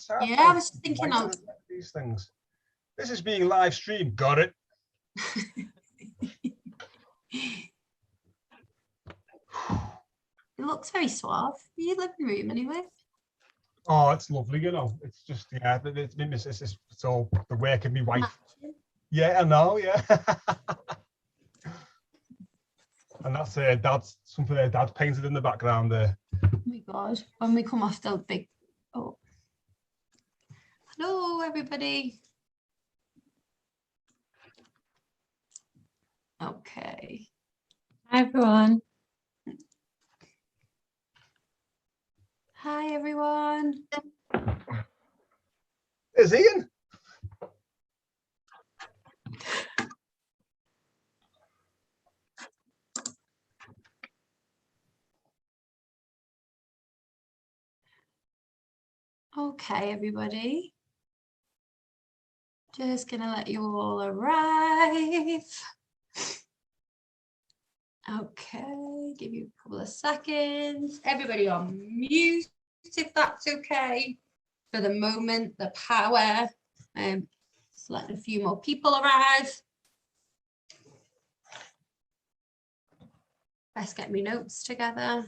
That's how Yeah, I was just thinking of these things. This is being live streamed. Got it. It looks very suave. Your living room, anyway. Oh, it's lovely, you know. It's just, yeah, it's all the work of my wife. Yeah, I know, yeah. And that's Dad's, something their dad painted in the background there. Oh my God, when we come off the big, oh. Hello, everybody. Okay. Hi, everyone. Hi, everyone. There's Ian. Okay, everybody. Just gonna let you all arrive. Okay, give you a couple of seconds. Everybody on mute, if that's okay. For the moment, the power. Just letting a few more people arrive. Let's get my notes together.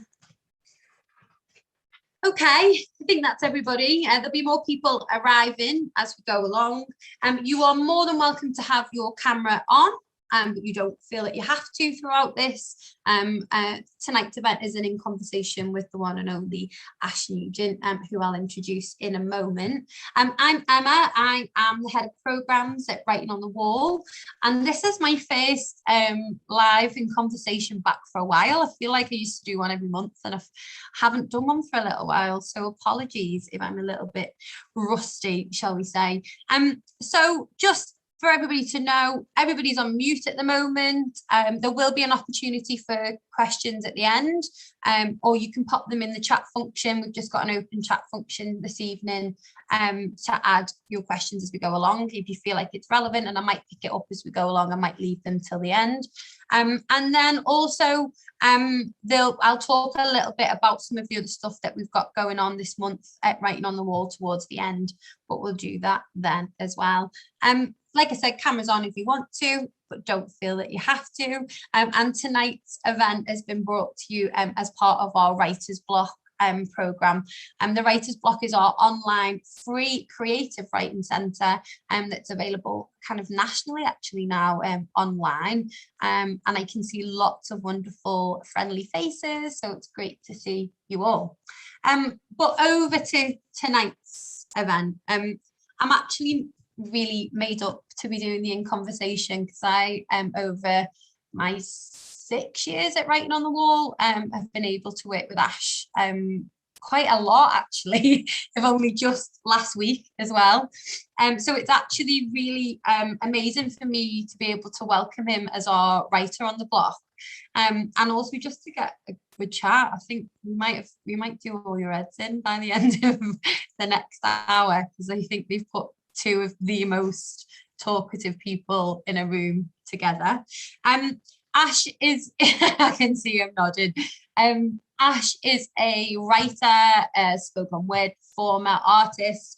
Okay, I think that's everybody. There'll be more people arriving as we go along. You are more than welcome to have your camera on, but you don't feel that you have to throughout this. Tonight's event is in conversation with the one and only Ashleigh Nugent, who I'll introduce in a moment. I'm Emma. I am the head of programs at Writing on the Wall, and this is my first live in conversation back for a while. I feel like I used to do one every month, and I haven't done one for a little while, so apologies if I'm a little bit rusty, shall we say. So just for everybody to know, everybody's on mute at the moment. There will be an opportunity for questions at the end, or you can pop them in the chat function. We've just got an open chat function this evening to add your questions as we go along. If you feel like it's relevant, and I might pick it up as we go along, I might leave them till the end. And then also I'll talk a little bit about some of the other stuff that we've got going on this month at Writing on the Wall towards the end, but we'll do that then as well. Like I said, cameras on if you want to, but don't feel that you have to. And tonight's event has been brought to you as part of our Writer's Bloc programme. The Writer's Bloc is our online free creative writing centre that's available kind of nationally actually now online. And I can see lots of wonderful friendly faces, so it's great to see you all. But over to tonight's event. I'm actually really made up to be doing the In Conversation, because I over my 6 years at Writing on the Wall have been able to work with Ash quite a lot actually, if only just last week as well. So it's actually really amazing for me to be able to welcome him as our writer on the block, and also just to get a good chat. I think we might do all your heads in by the end of the next hour, because I think we've put two of the most talkative people in a room together. Ash is, I can see him nodding. Ash is a writer, a spoken word performer, artist.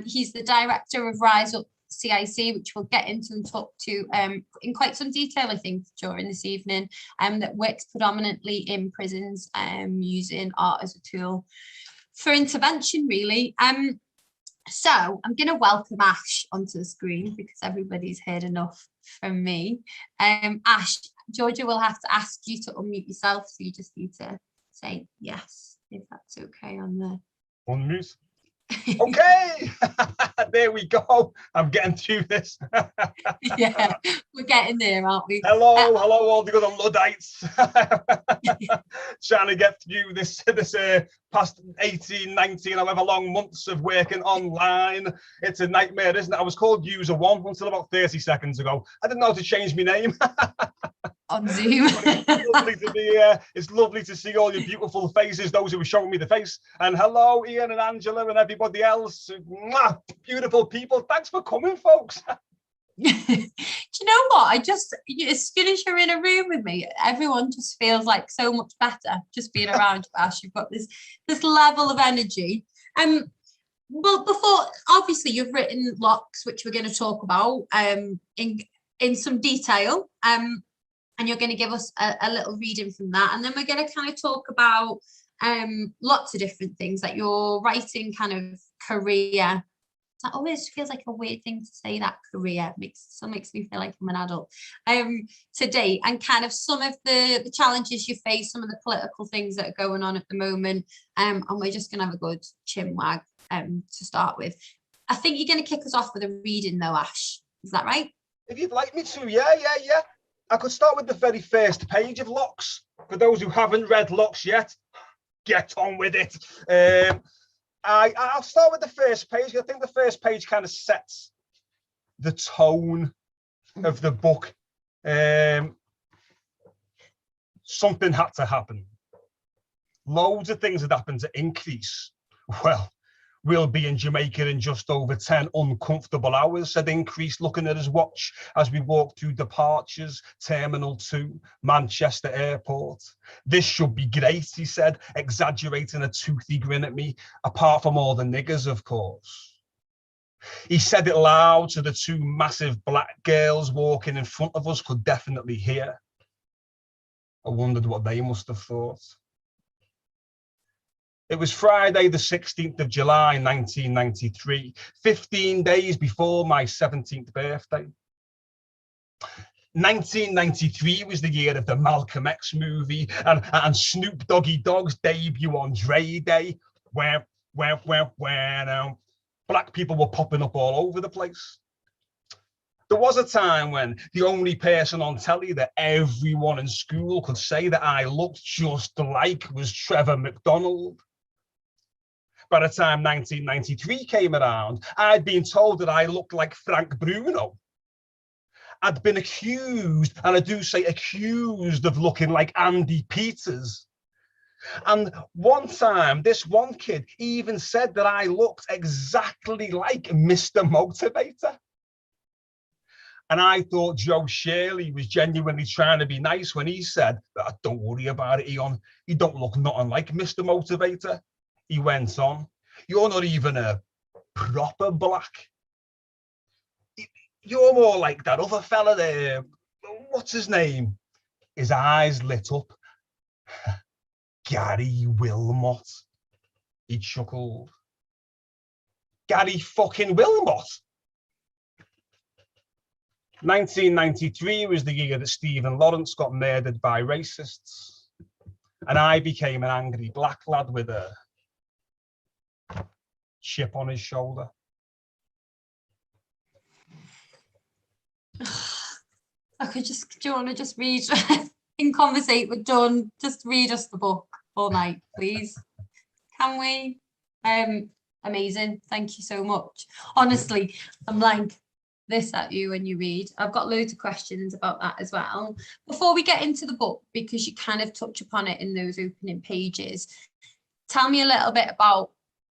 He's the director of Rise Up CIC, which we'll get into and talk to in quite some detail, I think, during this evening, that works predominantly in prisons, using art as a tool for intervention, really. So I'm going to welcome Ash onto the screen, because everybody's heard enough from me. Ash, Georgia will have to ask you to unmute yourself, so you just need to say yes, if that's okay on the... Unmute. Okay, there we go. I'm getting through this. Yeah, we're getting there, aren't we? Hello, all the other Luddites. Trying to get through this past 18, 19, however long months of working online. It's a nightmare, isn't it? I was called User One until about 30 seconds ago. I didn't know how to change my name. On Zoom. It's lovely to be here. It's lovely to see all your beautiful faces, those who are showing me the face. And hello, Ian and Angela and everybody else. Mwah, beautiful people. Thanks for coming, folks. Do you know what? As soon as you're in a room with me, everyone just feels like so much better just being around you, Ash. You've got this level of energy. Well, before, obviously, you've written locks, which we're going to talk about in some detail, and you're going to give us a little reading from that, and then we're going to kind of talk about lots of different things, like your writing kind of career. That always feels like a weird thing to say, that career makes me feel like I'm an adult today, and kind of some of the challenges you face, some of the political things that are going on at the moment, and we're just gonna have a good chin wag to start with. I think you're going to kick us off with a reading though, Ash, is that right? If you'd like me to, yeah. I could start with the very first page of Locks. For those who haven't read Locks yet, get on with it. I'll start with the first page. I think the first page kind of sets the tone of the book. Something had to happen. Loads of things had happened to increase. Well, we'll be in Jamaica in just over 10 uncomfortable hours, said Increase, looking at his watch as we walked through departures, Terminal 2, Manchester Airport. This should be great, he said, exaggerating a toothy grin at me, apart from all the niggers, of course. He said it loud so the two massive black girls walking in front of us could definitely hear. I wondered what they must have thought. It was Friday, the 16th of July, 1993, 15 days before my 17th birthday. 1993 was the year of the Malcolm X movie and Snoop Doggy Dogg's debut on Dre Day, where black people were popping up all over the place. There was a time when the only person on telly that everyone in school could say that I looked just like was Trevor McDonald. By the time 1993 came around, I'd been told that I looked like Frank Bruno. I'd been accused, and I do say accused, of looking like Andy Peters. And one time, this one kid even said that I looked exactly like Mr. Motivator. And I thought Joe Shirley was genuinely trying to be nice when he said, "Don't worry about it, Eon. You don't look nothing like Mr. Motivator." He went on, "You're not even a proper black. You're more like that other fella there. What's his name?" His eyes lit up. "Gary Wilmot." He chuckled. "Gary fucking Wilmot." 1993 was the year that Stephen Lawrence got murdered by racists. And I became an angry black lad with a chip on his shoulder. Do you want to just read and conversate with John? Just read us the book all night, please. Can we? Amazing. Thank you so much. Honestly, I'm like this at you when you read. I've got loads of questions about that as well. Before we get into the book, because you kind of touch upon it in those opening pages, tell me a little bit about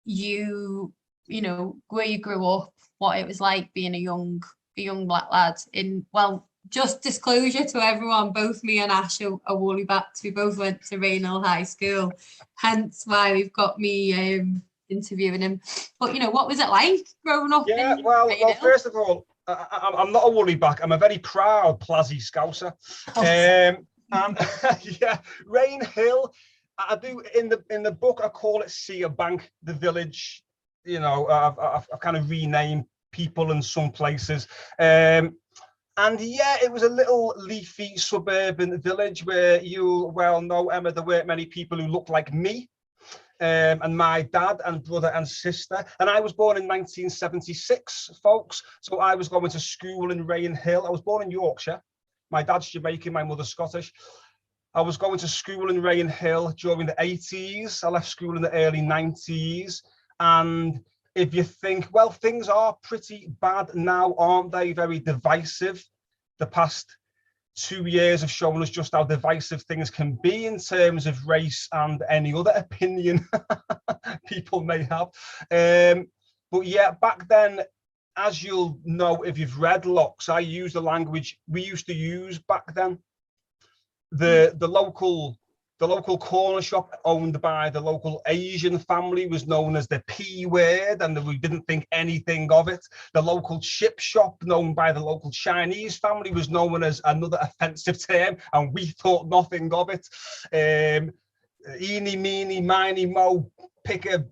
you know, where you grew up, what it was like being a young black lad in, well, just disclosure to everyone, both me and Ash are Woolly-bats. We both went to Rainhill High School, hence why we've got me interviewing him. But, you know, what was it like growing up in Rainhill? First of all, I'm not a Woolly-bat. I'm a very proud Plazzy Scouser. And yeah, Rainhill, I do in the book I call it Sea Bank, the village. You know, I've kind of renamed people in some places. And yeah, it was a little leafy suburban village where you well know, Emma, there weren't many people who looked like me. And my dad and brother and sister. And I was born in 1976, folks. So I was going to school in Rainhill. I was born in Yorkshire. My dad's Jamaican, my mother's Scottish. I was going to school in Rainhill during the 80s. I left school in the early 90s. And if you think, well, things are pretty bad now, aren't they? Very divisive. The past 2 years have shown us just how divisive things can be in terms of race and any other opinion people may have. But yeah, back then, as you'll know if you've read Locks, I use the language we used to use back then. The local The local corner shop owned by the local Asian family was known as the P word, and we didn't think anything of it. The local chip shop known by the local Chinese family was known as another offensive term, and we thought nothing of it. Eeny, meeny, miny, mo, pick a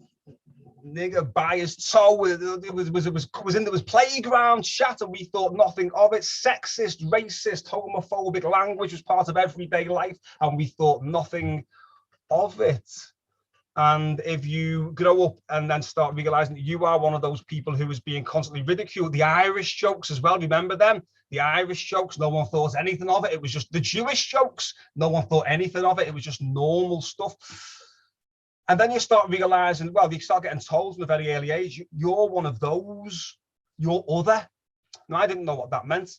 nigger by his toe. There was playground chat, and we thought nothing of it. Sexist, racist, homophobic language was part of everyday life, and we thought nothing of it. And if you grow up and then start realizing that you are one of those people who is being constantly ridiculed, the Irish jokes as well, remember them? The Irish jokes, no one thought anything of it. It was just the Jewish jokes, no one thought anything of it. It was just normal stuff. And then you start realizing, well, you start getting told from a very early age, you're one of those, you're other. Now, I didn't know what that meant.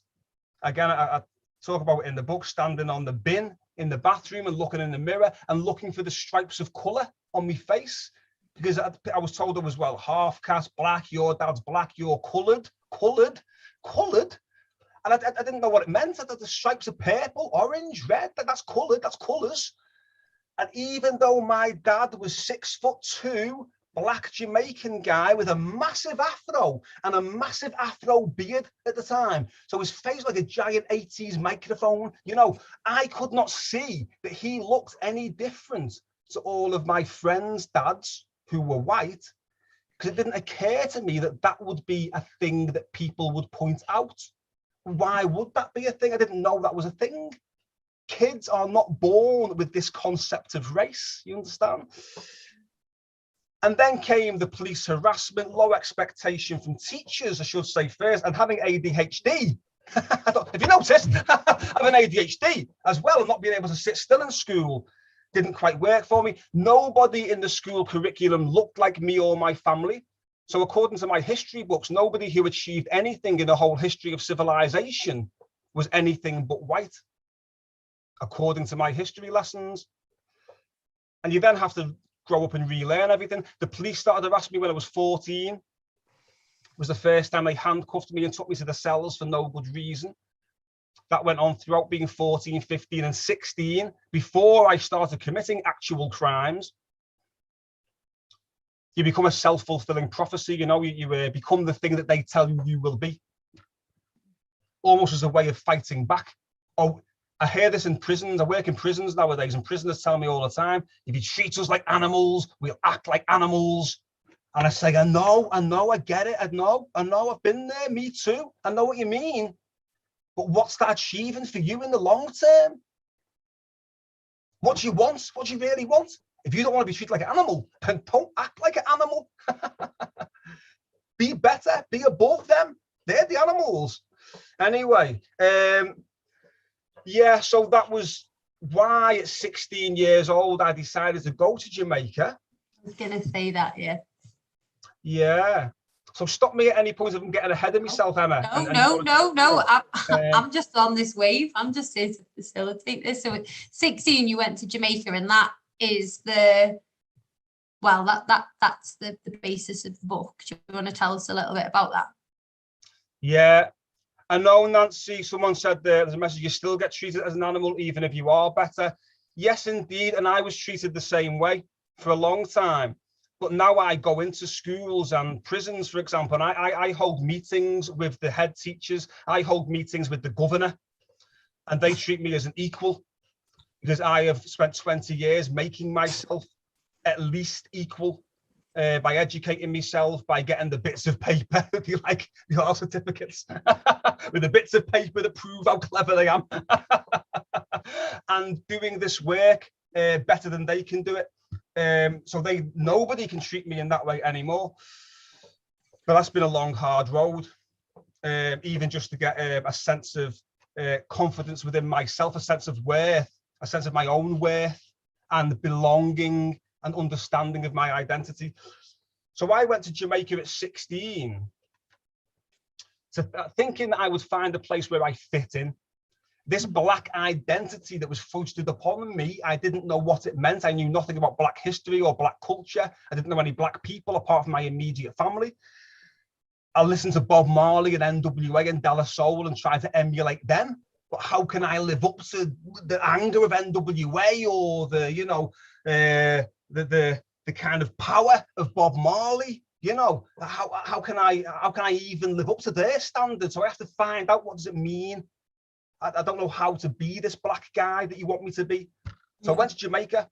Again, I talk about it in the book, standing on the bin in the bathroom and looking in the mirror and looking for the stripes of colour on my face. Because I was told it was, well, half caste, black, your dad's black, you're coloured. And I didn't know what it meant. I thought the stripes of purple, orange, red, that's coloured, that's colours. And even though my dad was 6'2", black Jamaican guy with a massive afro and a massive afro beard at the time, so his face like a giant 80s microphone, you know, I could not see that he looked any different to all of my friends' dads who were white, because it didn't occur to me that that would be a thing that people would point out. Why would that be a thing? I didn't know that was a thing. Kids are not born with this concept of race, you understand? And then came the police harassment, low expectation from teachers, I should say first, and having ADHD. If you noticed, having ADHD as well, and not being able to sit still in school didn't quite work for me. Nobody in the school curriculum looked like me or my family. So according to my history books, nobody who achieved anything in the whole history of civilization was anything but white, according to my history lessons. And you then have to grow up and relearn everything. The police started harassing me when I was 14. It was the first time they handcuffed me and took me to the cells for no good reason. That went on throughout being 14, 15 and 16, before I started committing actual crimes. You become a self-fulfilling prophecy, you know, you become the thing that they tell you you will be. Almost as a way of fighting back. Oh, I hear this in prisons. I work in prisons nowadays, and prisoners tell me all the time, if you treat us like animals, we'll act like animals. And I say, I know, I get it, I know, I've been there, me too. I know what you mean. But what's that achieving for you in the long term? What do you want? What do you really want? If you don't want to be treated like an animal, then don't act like an animal. Be better, be above them. They're the animals. Anyway, yeah, so that was why at 16 years old, I decided to go to Jamaica. I was going to say that, yeah. Yeah. So stop me at any point if I'm getting ahead of myself, Emma. No. I'm just on this wave. I'm just here to facilitate this. So at 16, you went to Jamaica, and that is the, well, that's the basis of the book. Do you want to tell us a little bit about that? Yeah. I know, Nancy, someone said there's a message, you still get treated as an animal, even if you are better. Yes, indeed. And I was treated the same way for a long time. But now I go into schools and prisons, for example, and I hold meetings with the head teachers. I hold meetings with the governor, and they treat me as an equal, because I have spent 20 years making myself at least equal by educating myself, by getting the bits of paper, if you like, the art certificates, with the bits of paper that prove how clever I am, and doing this work better than they can do it. So nobody can treat me in that way anymore. But that's been a long, hard road, even just to get a sense of confidence within myself, a sense of worth, a sense of my own worth and belonging and understanding of my identity. So I went to Jamaica at 16, thinking that I would find a place where I fit in. This black identity that was foisted upon me, I didn't know what it meant. I knew nothing about black history or black culture. I didn't know any black people apart from my immediate family. I listened to Bob Marley and NWA and De La Soul and tried to emulate them. but how can I live up to the anger of NWA or the, you know, the kind of power of Bob Marley? You know, how can I even live up to their standards? So I have to find out, what does it mean? I don't know how to be this black guy that you want me to be. So I went to Jamaica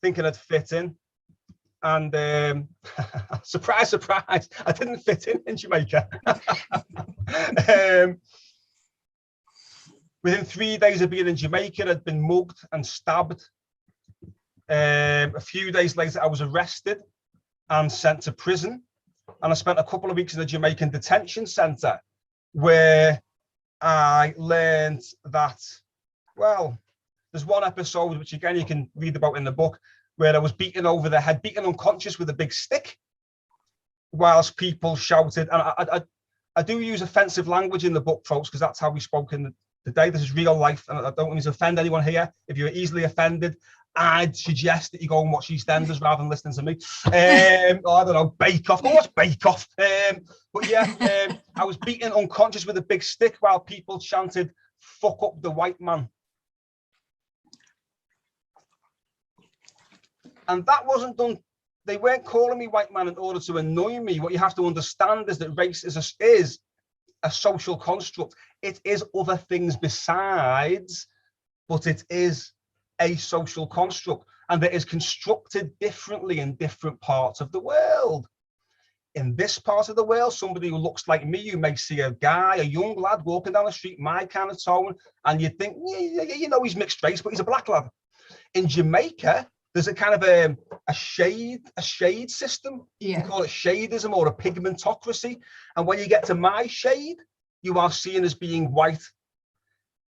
thinking I'd fit in. And surprise, surprise, I didn't fit in Jamaica. Within 3 days of being in Jamaica, I'd been mugged and stabbed. A few days later, I was arrested and sent to prison. And I spent a couple of weeks in the Jamaican detention centre, where I learned that, well, there's one episode, which again you can read about in the book, where I was beaten over the head, beaten unconscious with a big stick, whilst people shouted. And I do use offensive language in the book, folks, because that's how we spoke in the day. This is real life, and I don't want to offend anyone here. If you're easily offended, I'd suggest that you go and watch EastEnders rather than listening to me. I don't know, Bake Off. Go watch Bake Off. But yeah, I was beaten unconscious with a big stick while people chanted, "Fuck up the white man." And that wasn't done. They weren't calling me white man in order to annoy me. What you have to understand is that race is a social construct. It is other things besides, but it is a social construct, and that is constructed differently in different parts of the world. In this part of the world, somebody who looks like me, you may see a young lad walking down the street, my kind of tone, and you think, yeah, you know, he's mixed race, but he's a black lad. In Jamaica, there's a kind of a shade system. Yeah. You call it shadeism or a pigmentocracy. And when you get to my shade, you are seen as being white.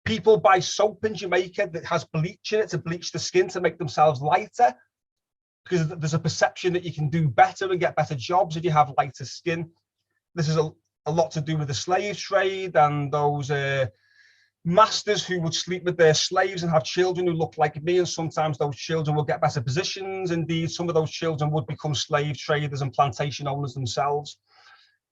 People buy soap in Jamaica that has bleach in it to bleach the skin to make themselves lighter, because there's a perception that you can do better and get better jobs if you have lighter skin. This is a lot to do with the slave trade and those masters who would sleep with their slaves and have children who look like me, and sometimes those children will get better positions. Indeed, some of those children would become slave traders and plantation owners themselves.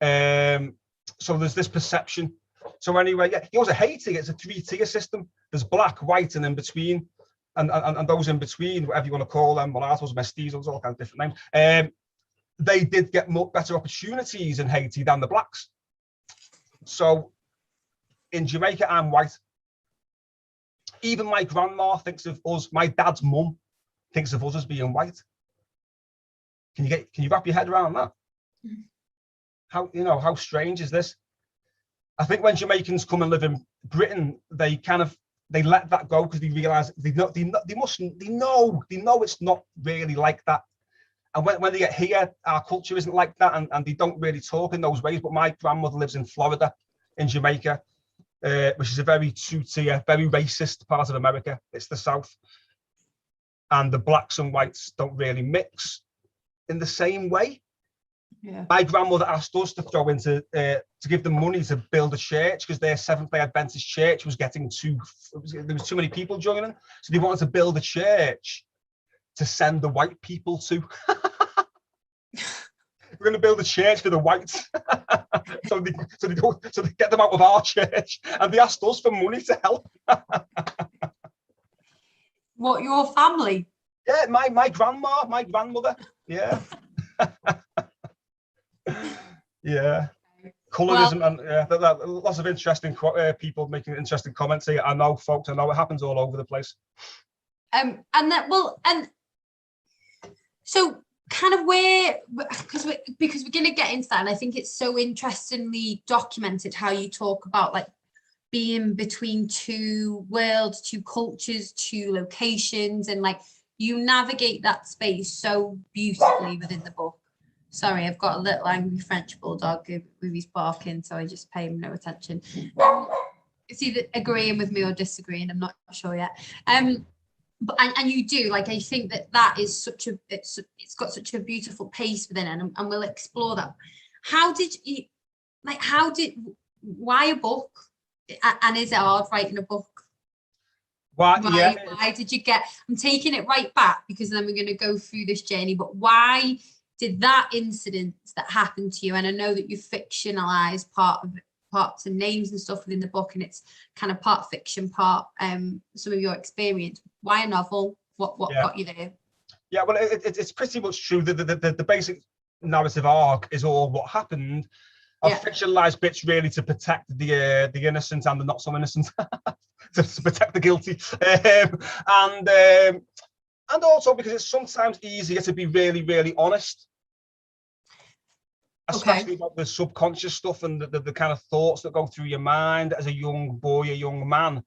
So there's this perception. So anyway, yeah, he also Haiti. It's a 3-tier system. There's black, white, and in between, and those in between, whatever you want to call them, mulattoes, mestizos, all kinds of different names. They did get much better opportunities in Haiti than the blacks. So in Jamaica, I'm white. Even my grandma thinks of us. My dad's mum thinks of us as being white. Can you wrap your head around that? How strange is this? I think when Jamaicans come and live in Britain, they let that go, because they realise they know it's not really like that. And when they get here, our culture isn't like that, and they don't really talk in those ways. But my grandmother lives in Florida, in Jamaica, which is a very 2-tier, very racist part of America. It's the South. And the blacks and whites don't really mix in the same way. Yeah. My grandmother asked us to throw into, to give them money to build a church, because their Seventh-day Adventist church was getting there was too many people joining. So they wanted to build a church to send the white people to. We're going to build a church for the whites. so they get them out of our church, and they asked us for money to help. What, your family? Yeah, my grandmother. Yeah. Yeah. Colorism, well, and yeah, lots of interesting people making interesting comments here. I know, folks. I know it happens all over the place. And so kind of because we're going to get into that, and I think it's so interestingly documented how you talk about like being between two worlds, two cultures, two locations, and like you navigate that space so beautifully within the book. Sorry, I've got a little angry French bulldog with his barking, so I just pay him no attention. It's either agreeing with me or disagreeing, I'm not sure yet. But you do, like, I think that is it's got such a beautiful pace within it, and we'll explore that. Why a book? And is it hard writing a book? Why did you get, I'm taking it right back, because then we're going to go through this journey, but why did that incident that happened to you, and I know that you fictionalized part of parts and names and stuff within the book, and it's kind of part fiction, part some of your experience. Why a novel? What got you there? Yeah, well, it's pretty much true. The basic narrative arc is all what happened. I've fictionalized bits really to protect the innocent and the not so innocent, to protect the guilty, and also because it's sometimes easier to be really, really honest, especially about the subconscious stuff and the kind of thoughts that go through your mind as a young boy, a young man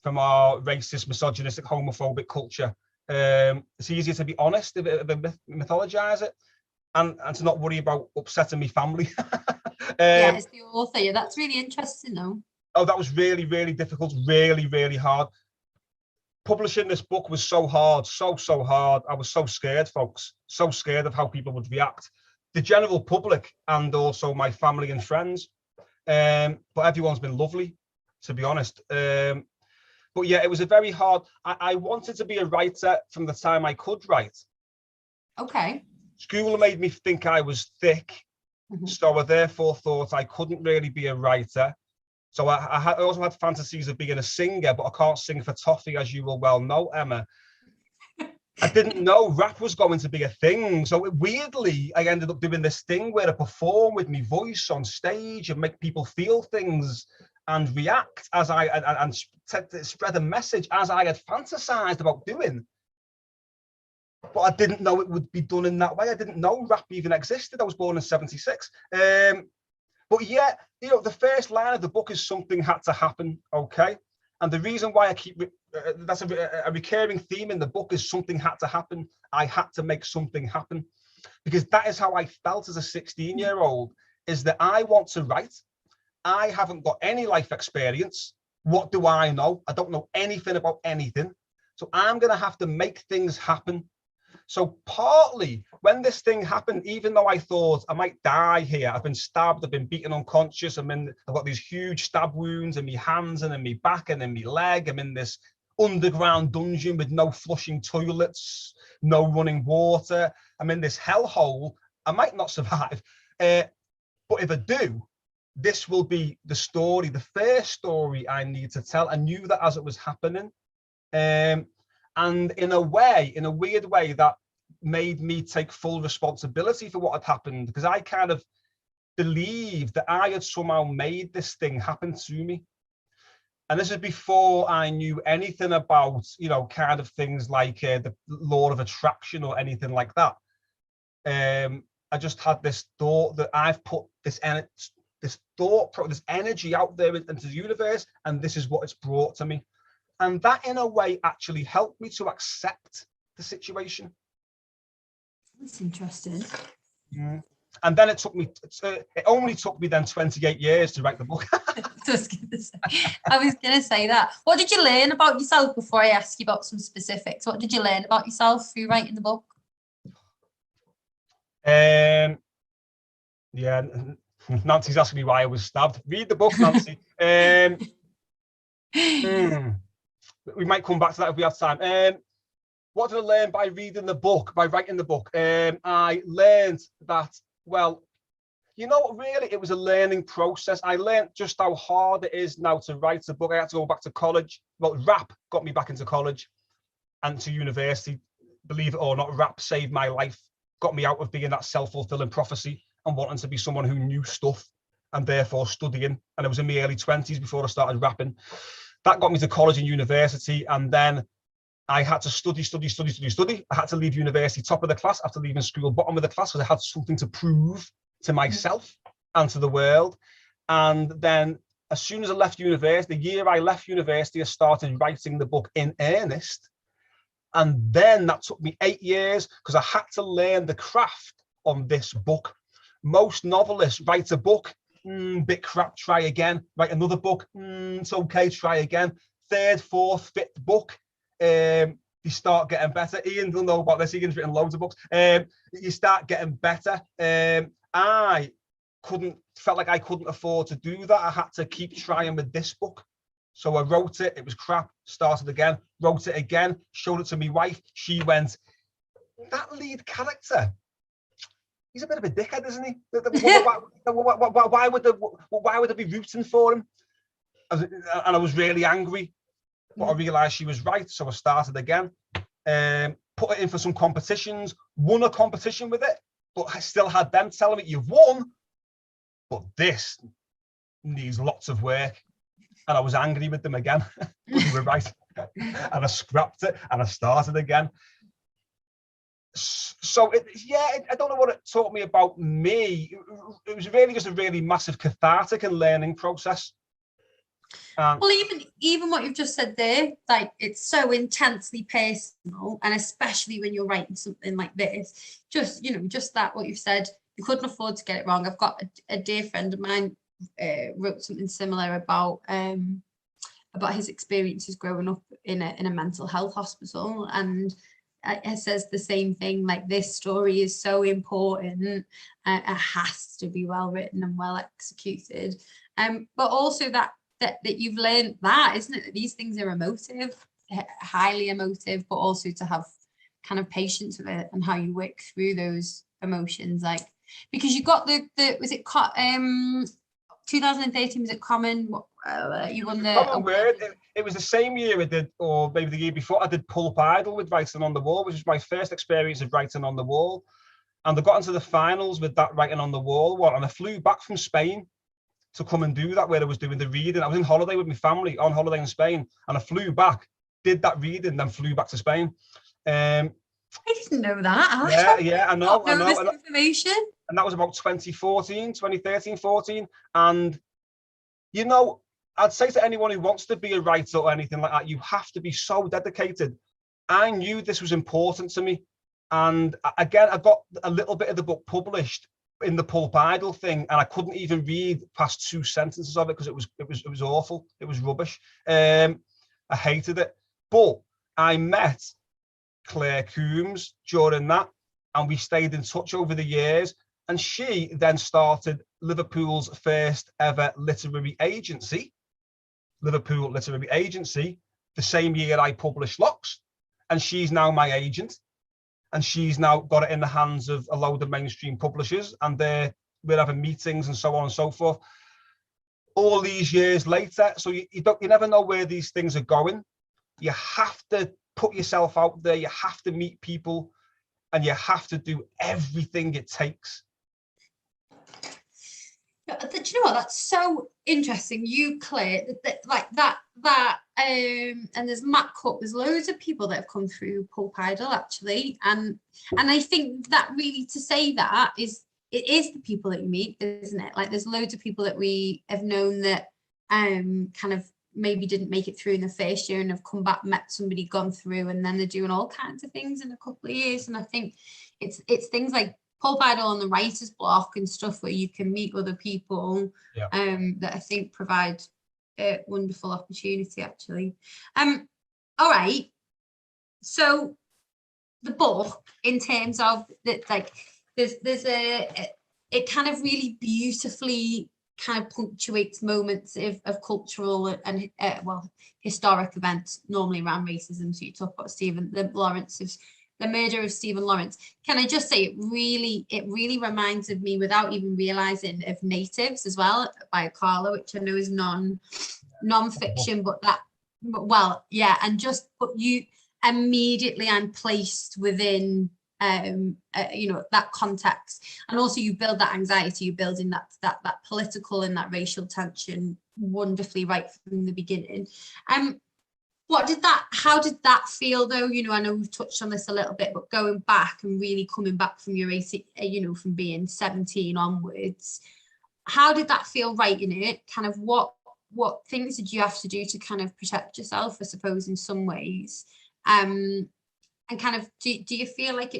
from our racist, misogynistic, homophobic culture. It's easier to be honest if mythologize it, and to not worry about upsetting my family. Yeah, it's the author. Yeah, that's really interesting though. Oh, that was really, really difficult, really, really hard. Publishing this book was so hard, so hard. I was so scared, folks, so scared of how people would react. The general public and also my family and friends. But everyone's been lovely, to be honest. But yeah, it was a very hard, I wanted to be a writer from the time I could write. Okay. School made me think I was thick. So I therefore thought I couldn't really be a writer. So I also had fantasies of being a singer, but I can't sing for toffee, as you will well know, Emma. I didn't know rap was going to be a thing. So weirdly, I ended up doing this thing where I perform with my voice on stage and make people feel things and react as and spread a message as I had fantasized about doing. But I didn't know it would be done in that way. I didn't know rap even existed. I was born in '76. But yeah, you know, the first line of the book is something had to happen, okay? And the reason why I keep, that's a recurring theme in the book is something had to happen. I had to make something happen. Because that is how I felt as a 16-year-old, is that I want to write. I haven't got any life experience. What do I know? I don't know anything about anything. So I'm going to have to make things happen. So partly when this thing happened, even though I thought I might die here, I've been stabbed, I've been beaten unconscious, I've got these huge stab wounds in my hands and in my back and in my leg. I'm in this underground dungeon with no flushing toilets, no running water. I'm in this hellhole. I might not survive. But if I do, this will be the story, the first story I need to tell. I knew that as it was happening. And in a way, in a weird way, that made me take full responsibility for what had happened, because I kind of believed that I had somehow made this thing happen to me. And this is before I knew anything about, you know, kind of things like the law of attraction or anything like that. I just had this thought that I've put this energy out there into the universe, and this is what it's brought to me. And that, in a way, actually helped me to accept the situation. That's interesting. Yeah. And then it only took me then 28 years to write the book. I was going to say that. What did you learn about yourself before I ask you about some specifics? What did you learn about yourself through writing the book? Yeah, Nancy's asking me why I was stabbed. Read the book, Nancy. We might come back to that if we have time. What did I learn by reading the book, by writing the book? I learned that, well, you know, really, it was a learning process. I learned just how hard it is now to write a book. I had to go back to college. Well, rap got me back into college and to university. Believe it or not, rap saved my life, got me out of being that self-fulfilling prophecy and wanting to be someone who knew stuff and therefore studying. And I was in my early 20s before I started rapping. That got me to college and university, and then I had to study. I had to leave university top of the class after leaving school bottom of the class because I had something to prove to myself and to the world. And then as soon as I left university, the year I left university, I started writing the book in earnest. And then that took me 8 years because I had to learn the craft on this book. Most novelists write a book, bit crap, try again, write another book, it's okay, try again. Third, fourth, fifth book, you start getting better. Ian will know about this. Ian's written loads of books. You start getting better. I felt like I couldn't afford to do that. I had to keep trying with this book. So I wrote it, it was crap, started again, wrote it again, showed it to my wife. She went, that lead character, he's a bit of a dickhead, isn't he? Why would they be rooting for him? And I was really angry, but I realised she was right, so I started again. Put it in for some competitions, won a competition with it, but I still had them telling me, you've won, but this needs lots of work. And I was angry with them again. They were right. And I scrapped it and I started again. So I don't know what it taught me about me. It was really just a really massive cathartic and learning process. Well, even what you've just said there, like, it's so intensely personal, and especially when you're writing something like this, just that what you've said, you couldn't afford to get it wrong. I've got a dear friend of mine wrote something similar about his experiences growing up in a mental health hospital, and it says the same thing, like, this story is so important, it has to be well written and well executed, but also that you've learned that, isn't it, that these things are emotive, highly emotive, but also to have kind of patience with it and how you work through those emotions, like, because you got the was it 2013, was it Common? You won the Common Word. It was the same year I did, or maybe the year before, I did Pulp Idol with Writing on the Wall, which was my first experience of writing on the wall. And I got into the finals with that Writing on the Wall one, and I flew back from Spain to come and do that, where I was doing the reading. I was in holiday with my family, on holiday in Spain, and I flew back, did that reading, then flew back to Spain. I didn't know that. Yeah, I know. This information. And that was about 2013, 14. And, I'd say to anyone who wants to be a writer or anything like that, you have to be so dedicated. I knew this was important to me. And again, I got a little bit of the book published in the Pulp Idol thing, and I couldn't even read past 2 sentences of it because it was awful. It was rubbish. I hated it. But I met Claire Coombs during that, and we stayed in touch over the years. And she then started Liverpool's first ever literary agency, Liverpool Literary Agency, the same year I published Locks. And she's now my agent. And she's now got it in the hands of a load of mainstream publishers, and we're having meetings and so on and so forth. All these years later, so you never know where these things are going. You have to put yourself out there. You have to meet people, and you have to do everything it takes. Do you know what? That's so interesting. You, Claire, and there's Matt Cook. There's loads of people that have come through Pulp Idol, actually, and I think that really, to say that, it is the people that you meet, isn't it? Like, there's loads of people that we have known that kind of maybe didn't make it through in the first year and have come back, met somebody, gone through, and then they're doing all kinds of things in a couple of years. And I think it's things like Pulp Idol and the writer's block and stuff where you can meet other people, that I think provide a wonderful opportunity, actually. All right, so the book, in terms of that, like, there's it kind of really beautifully kind of punctuates moments of cultural and historic events, normally around racism. So you talk about the murder of Stephen Lawrence. Can I just say, it really reminds of me, without even realizing, of Natives as well, by Carla, which I know is non-fiction, but you immediately, I'm placed within that context, and also you build that anxiety, you build in that political and that racial tension wonderfully right from the beginning. How did that feel, though? I know we've touched on this a little bit, but going back and really coming back from your 18, from being 17 onwards, how did that feel writing it? Kind of what things did you have to do to kind of protect yourself, I suppose, in some ways? And kind of, do you feel like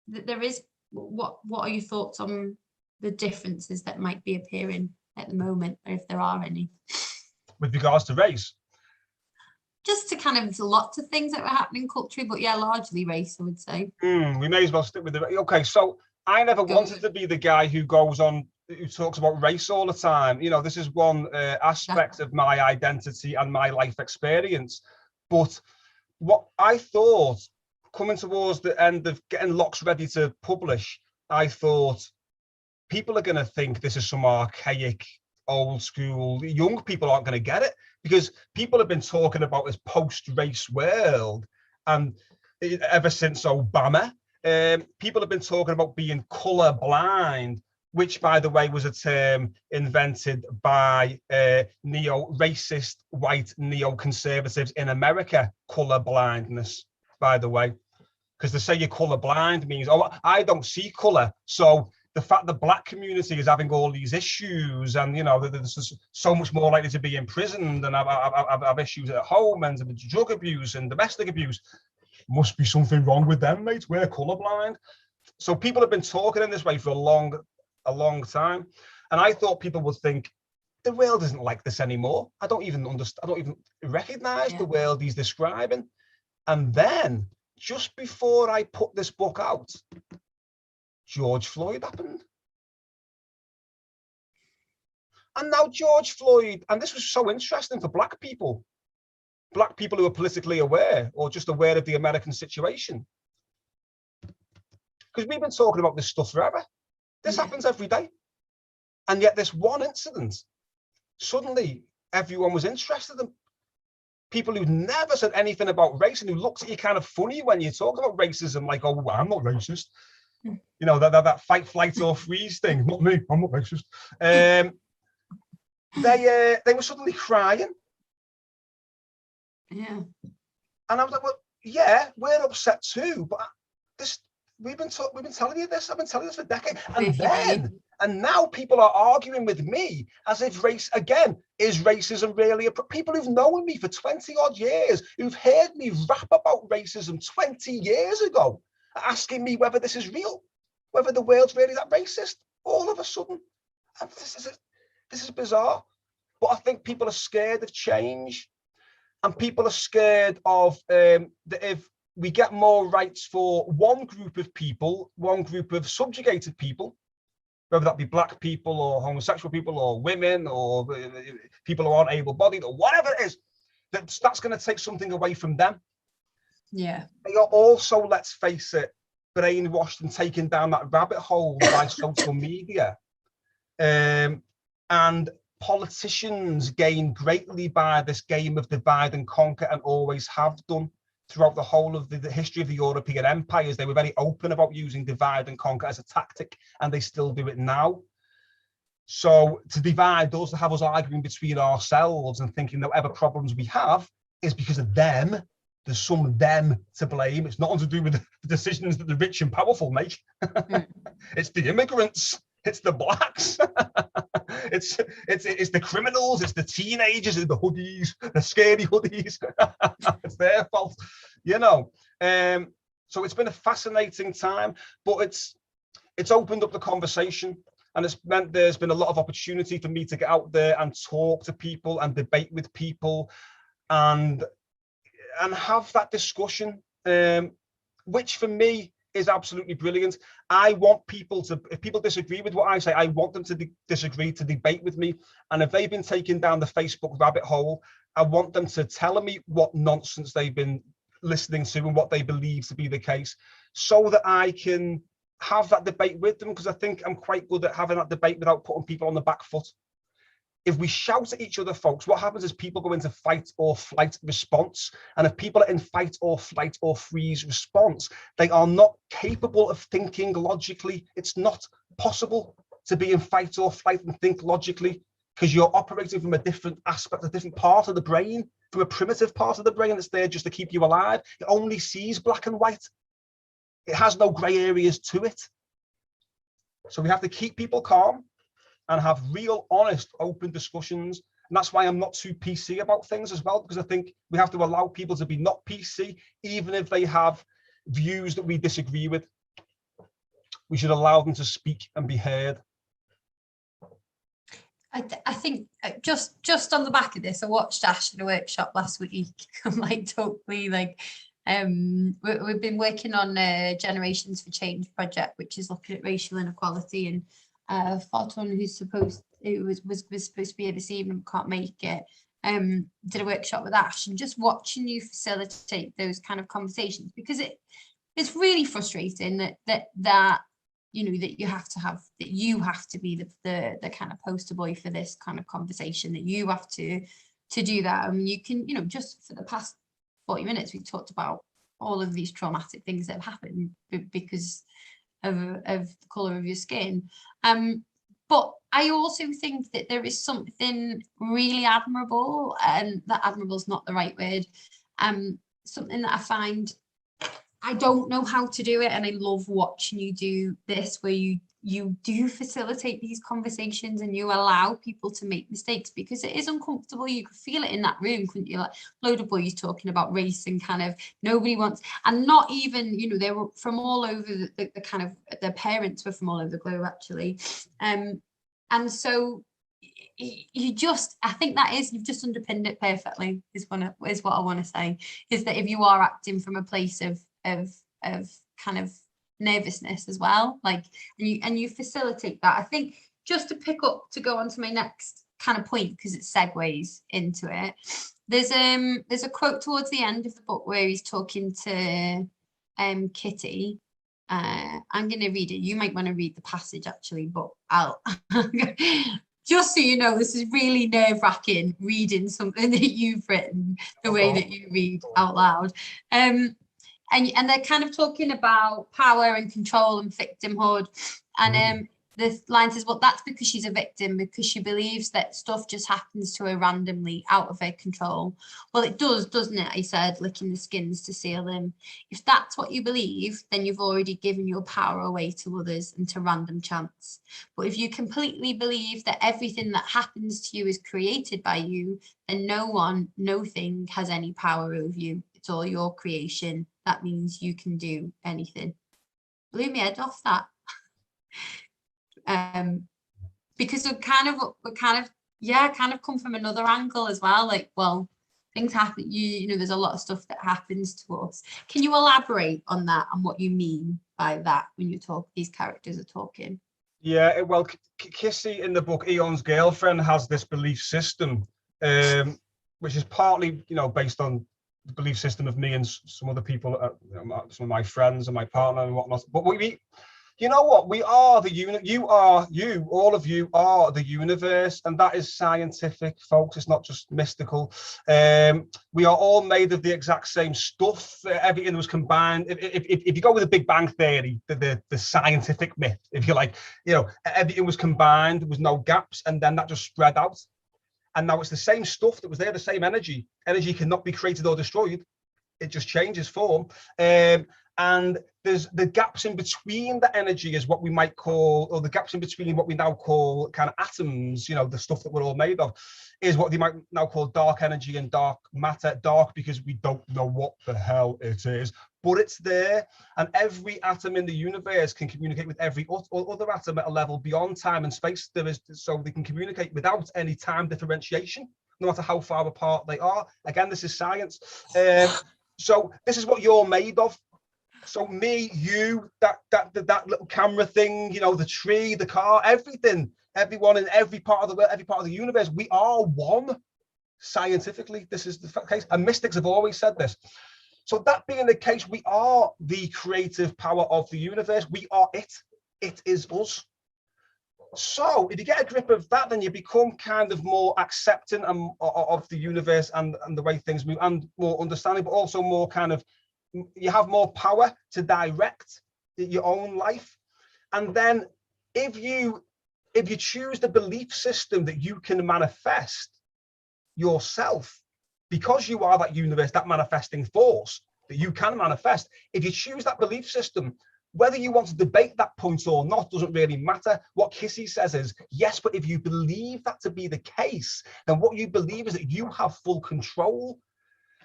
there is, what are your thoughts on the differences that might be appearing at the moment, or if there are any? With regards to race? Just to kind of, lots of things that were happening culturally, but yeah, largely race, I would say. We may as well stick with the, okay, so I never wanted to be the guy who talks about race all the time. This is one aspect of my identity and my life experience. But what I thought, coming towards the end of getting Locks ready to publish, I thought people are going to think this is some archaic, old school. Young people aren't going to get it because people have been talking about this post-race world, and ever since Obama, people have been talking about being colour blind, which, by the way, was a term invented by neo-racist white neoconservatives in America. Colour blindness, by the way, because to say you're colour blind means, oh, I don't see colour, so the fact the black community is having all these issues, and there's so much more likely to be imprisoned and have issues at home and drug abuse and domestic abuse, must be something wrong with them, mate. We're colorblind. So people have been talking in this way for a long time, and I thought people would think the world isn't like this anymore. I don't even understand. I don't even recognize the world he's describing. And then just before I put this book out, George Floyd happened. And now George Floyd, and this was so interesting for black people who are politically aware or just aware of the American situation. Because we've been talking about this stuff forever. This happens every day. And yet this one incident, suddenly everyone was interested in. People who've never said anything about race and who looks at you kind of funny when you talk about racism, like, oh, I'm not racist. That fight, flight, or freeze thing. Not me. I'm not racist. They were suddenly crying. Yeah. And I was like, well, yeah, we're upset too. But we've been telling you this. I've been telling you this for decades. And now people are arguing with me as if race again is racism really? People who've known me for 20 odd years, who've heard me rap about racism 20 years ago, asking me whether this is real, whether the world's really that racist. All of a sudden, and this is bizarre. But I think people are scared of change, and people are scared of that if we get more rights for one group of people, one group of subjugated people, whether that be black people or homosexual people or women or people who aren't able-bodied or whatever it is, that's going to take something away from them. Yeah. They are also, let's face it, brainwashed and taken down that rabbit hole by social media. And politicians gain greatly by this game of divide and conquer, and always have done throughout the whole of the history of the European empires. They were very open about using divide and conquer as a tactic, and they still do it now. So to divide us, to have us arguing between ourselves and thinking that whatever problems we have is because of them, there's some them to blame. It's nothing to do with the decisions that the rich and powerful make. It's the immigrants. It's the blacks. it's the criminals. It's the teenagers. It's the hoodies, the scary hoodies. It's their fault, So it's been a fascinating time, but it's opened up the conversation, and it's meant there's been a lot of opportunity for me to get out there and talk to people and debate with people, and have that discussion, which for me is absolutely brilliant. I want people to, if people disagree with what I say, I want them to disagree, to debate with me. And if they've been taken down the Facebook rabbit hole, I want them to tell me what nonsense they've been listening to and what they believe to be the case, so that I can have that debate with them, because I think I'm quite good at having that debate without putting people on the back foot. If we shout at each other, folks, what happens is people go into fight or flight response. And if people are in fight or flight or freeze response, they are not capable of thinking logically. It's not possible to be in fight or flight and think logically, because you're operating from a different aspect, a different part of the brain, from a primitive part of the brain that's there just to keep you alive. It only sees black and white. It has no gray areas to it. So we have to keep people calm and have real, honest, open discussions. And that's why I'm not too PC about things as well, because I think we have to allow people to be not PC, even if they have views that we disagree with. We should allow them to speak and be heard. I think just on the back of this, I watched Ash in a workshop last week. I'm like totally like, we've been working on a Generations for Change project, which is looking at racial inequality, and Fortune, who was supposed to be here this evening, can't make it, did a workshop with Ash, and just watching you facilitate those kind of conversations, because it's really frustrating that that you have to be the kind of poster boy for this kind of conversation, that you have to do that. I mean, you can, just for the past 40 minutes, we've talked about all of these traumatic things that have happened because of the colour of your skin. But I also think that there is something really admirable, and that admirable is not the right word, something that I find, I don't know how to do it, and I love watching you do this, where you do facilitate these conversations and you allow people to make mistakes, because it is uncomfortable. You could feel it in that room, couldn't you? Like, load of boys talking about race, and kind of nobody wants, and not even, they were from all over the kind of, their parents were from all over the globe, actually. And so I think you've just underpinned it perfectly, is what I want to say, is that if you are acting from a place of kind of nervousness as well, like, and you facilitate that. I think, just to go on to my next kind of point, because it segues into it, there's a quote towards the end of the book where he's talking to Kitty. I'm going to read it. You might want to read the passage, actually, but I'll just so you know, this is really nerve-wracking, reading something that you've written the way that you read out loud. And they're kind of talking about power and control and victimhood. And the line says, well, that's because she's a victim, because she believes that stuff just happens to her randomly, out of her control. Well, it does, doesn't it? He said, licking the skins to seal them. If that's what you believe, then you've already given your power away to others and to random chance. But if you completely believe that everything that happens to you is created by you, then no one, no thing has any power over you. It's all your creation. That means you can do anything. Blew my head off, that. Because we kind of come from another angle as well. Like, well, things happen. There's a lot of stuff that happens to us. Can you elaborate on that and what you mean by that when you talk? These characters are talking. Yeah, well, Kissy in the book, Eon's girlfriend, has this belief system, which is partly, based on the belief system of me and some other people, some of my friends and my partner and whatnot. But you know what? We are the unit. All of you are the universe, and that is scientific, folks. It's not just mystical. We are all made of the exact same stuff. Everything was combined. If you go with the Big Bang Theory, the scientific myth, if you like, everything was combined. There was no gaps, and then that just spread out. And now it's the same stuff that was there, the same energy. Energy cannot be created or destroyed. It just changes form. And there's the gaps in between the energy is what we might call, or the gaps in between what we now call kind of atoms, the stuff that we're all made of, is what they might now call dark energy and dark matter. Dark because we don't know what the hell it is, but it's there. And every atom in the universe can communicate with every other atom at a level beyond time and space. So they can communicate without any time differentiation, no matter how far apart they are. Again, this is science. So this is what you're made of. So me, you, that little camera thing, the tree, the car, everything, everyone in every part of the world, every part of the universe, we are one. Scientifically, this is the case, and mystics have always said this. So that being the case, we are the creative power of the universe. We are it. It is us. So if you get a grip of that, then you become kind of more accepting of the universe and the way things move, and more understanding, but also more kind of, you have more power to direct your own life. And then if you choose the belief system that you can manifest yourself, because you are that universe, that manifesting force that you can manifest, if you choose that belief system, whether you want to debate that point or not doesn't really matter. What Kissy says is, yes, but if you believe that to be the case, then what you believe is that you have full control.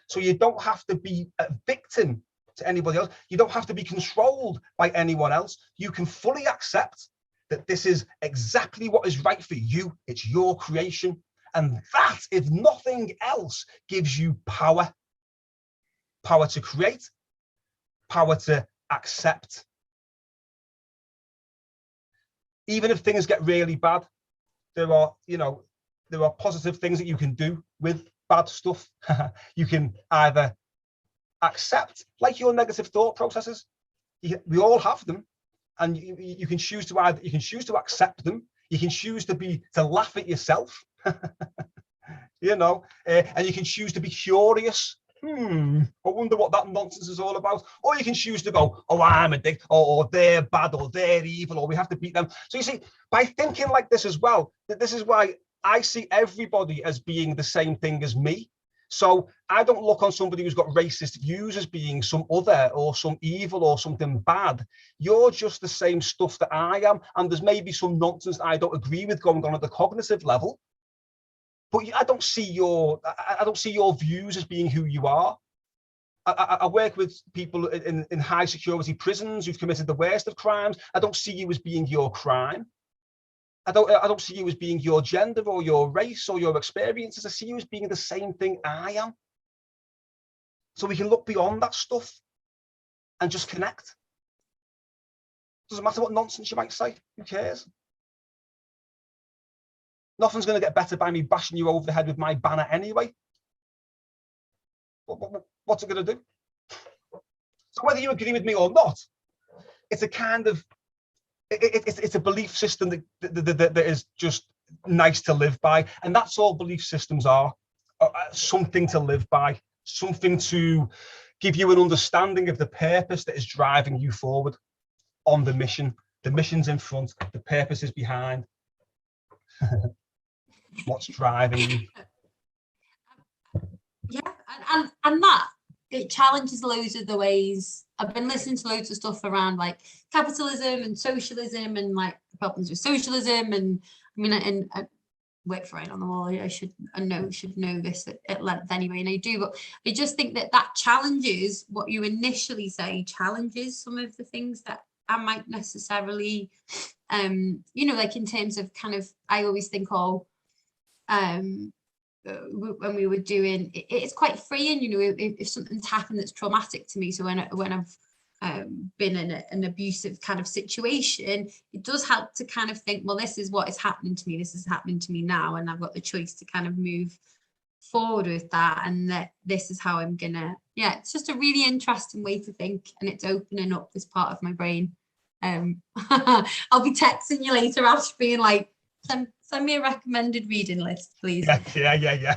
So you don't have to be a victim to anybody else. You don't have to be controlled by anyone else. You can fully accept that this is exactly what is right for you. It's your creation. And that, if nothing else, gives you power. Power to create, power to accept. Even if things get really bad, there are positive things that you can do with bad stuff. You can either accept, like your negative thought processes, we all have them, and you can choose to accept them. You can choose to laugh at yourself, you know, and you can choose to be curious. I wonder what that nonsense is all about. Or you can choose to go, oh, I'm a dick, or they're bad, or they're evil, or we have to beat them. So you see, by thinking like this as well, this is why I see everybody as being the same thing as me. So I don't look on somebody who's got racist views as being some other or some evil or something bad. You're just the same stuff that I am. And there's maybe some nonsense that I don't agree with going on at the cognitive level. But I don't see your views as being who you are. I work with people in high security prisons who've committed the worst of crimes. I don't see you as being your crime. I don't see you as being your gender or your race or your experiences. I see you as being the same thing I am. So we can look beyond that stuff and just connect. Doesn't matter what nonsense you might say. Who cares? Nothing's going to get better by me bashing you over the head with my banner anyway. What's it going to do? So whether you agree with me or not, it's a kind of, it's a belief system that is just nice to live by. And that's all belief systems are, something to live by, something to give you an understanding of the purpose that is driving you forward on the mission. The mission's in front, the purpose is behind. What's driving you? Yeah, and that it challenges loads of the ways. I've been listening to loads of stuff around like capitalism and socialism and like the problems with socialism, and I mean, and I work for it on the wall. I should know this at length anyway, and I do. But I just think that challenges what you initially say, challenges some of the things that I might necessarily, you know, like in terms of kind of, I always think, when we were doing it's quite freeing, you know, if something's happened that's traumatic to me. So when I've been in an abusive kind of situation, it does help to kind of think, well, this is what is happening to me, this is happening to me now, and I've got the choice to kind of move forward with that, and that this is how I'm gonna, yeah, it's just a really interesting way to think, and it's opening up this part of my brain. I'll be texting you later, Ash, being like, send me a recommended reading list, please. Yeah. Yeah.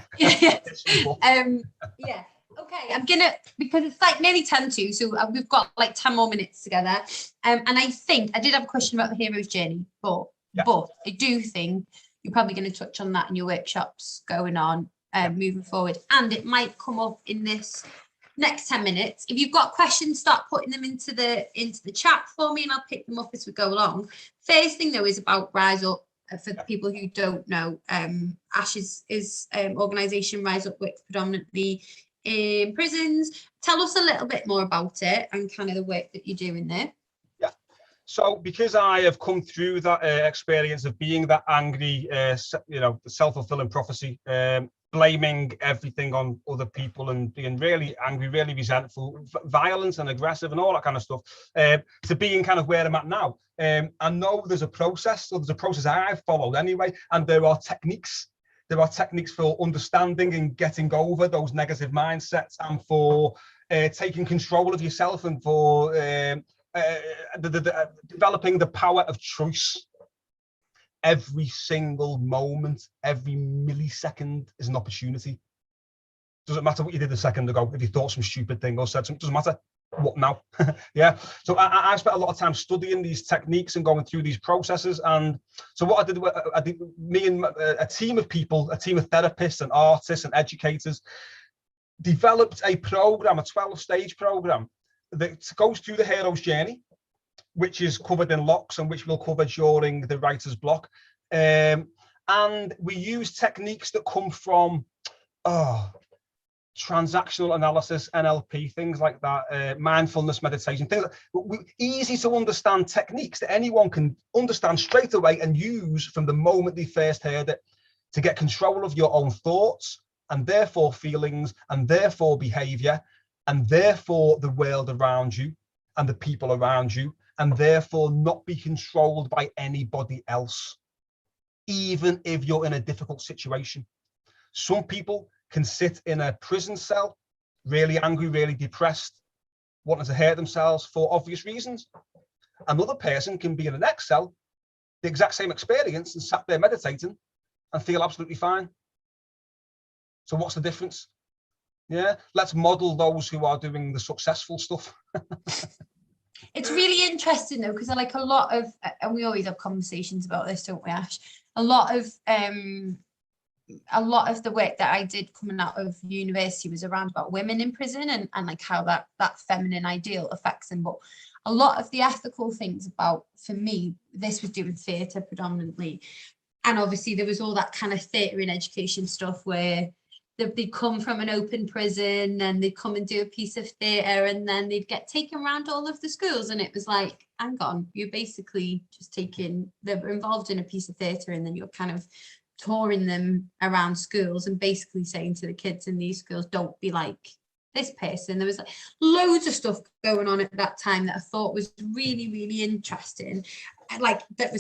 Okay, I'm gonna, because it's like nearly 10 to, so we've got like 10 more minutes together. And I think I did have a question about the hero's journey, but I do think you're probably going to touch on that in your workshops going on, moving forward, and it might come up in this next 10 minutes. If you've got questions, start putting them into the chat for me, and I'll pick them up as we go along. First thing though is about Rise Up. For people who don't know, Ash's organisation Rise Up works predominantly in prisons. Tell us a little bit more about it and kind of the work that you're doing there. Yeah. So because I have come through that experience of being that angry, you know, the self-fulfilling prophecy, blaming everything on other people and being really angry, really resentful, violent and aggressive and all that kind of stuff, to being kind of where I'm at now. I know there's a process, so there's a process I've followed anyway, and there are techniques. There are techniques for understanding and getting over those negative mindsets, and for taking control of yourself, and for developing the power of choice. Every single moment, every millisecond is an opportunity. Doesn't matter what you did a second ago. If you thought some stupid thing or said something, doesn't matter. What now? Yeah. So I spent a lot of time studying these techniques and going through these processes. And so what I did, me and a team of people, a team of therapists and artists and educators, developed a program, a 12-stage program that goes through the hero's journey, which is covered in LOCs and which we'll cover during the writer's block. And we use techniques that come from transactional analysis, NLP, things like that, mindfulness, meditation, things like easy to understand techniques that anyone can understand straight away and use from the moment they first heard it, to get control of your own thoughts and therefore feelings and therefore behavior and therefore the world around you and the people around you, and therefore not be controlled by anybody else, even if you're in a difficult situation. Some people can sit in a prison cell, really angry, really depressed, wanting to hurt themselves for obvious reasons. Another person can be in the next cell, the exact same experience, and sat there meditating and feel absolutely fine. So what's the difference? Yeah, let's model those who are doing the successful stuff. It's really interesting though, because like a lot of, and we always have conversations about this, don't we, Ash? A lot of the work that I did coming out of university was around about women in prison and like how that feminine ideal affects them. But a lot of the ethical things about, for me, this was doing theatre predominantly. And obviously there was all that kind of theatre in education stuff where they'd come from an open prison and they'd come and do a piece of theatre and then they'd get taken around all of the schools. And it was like, hang on, you're basically just they're involved in a piece of theatre and then you're kind of touring them around schools and basically saying to the kids in these schools, don't be like this person. There was like loads of stuff going on at that time that I thought was really, really interesting, like that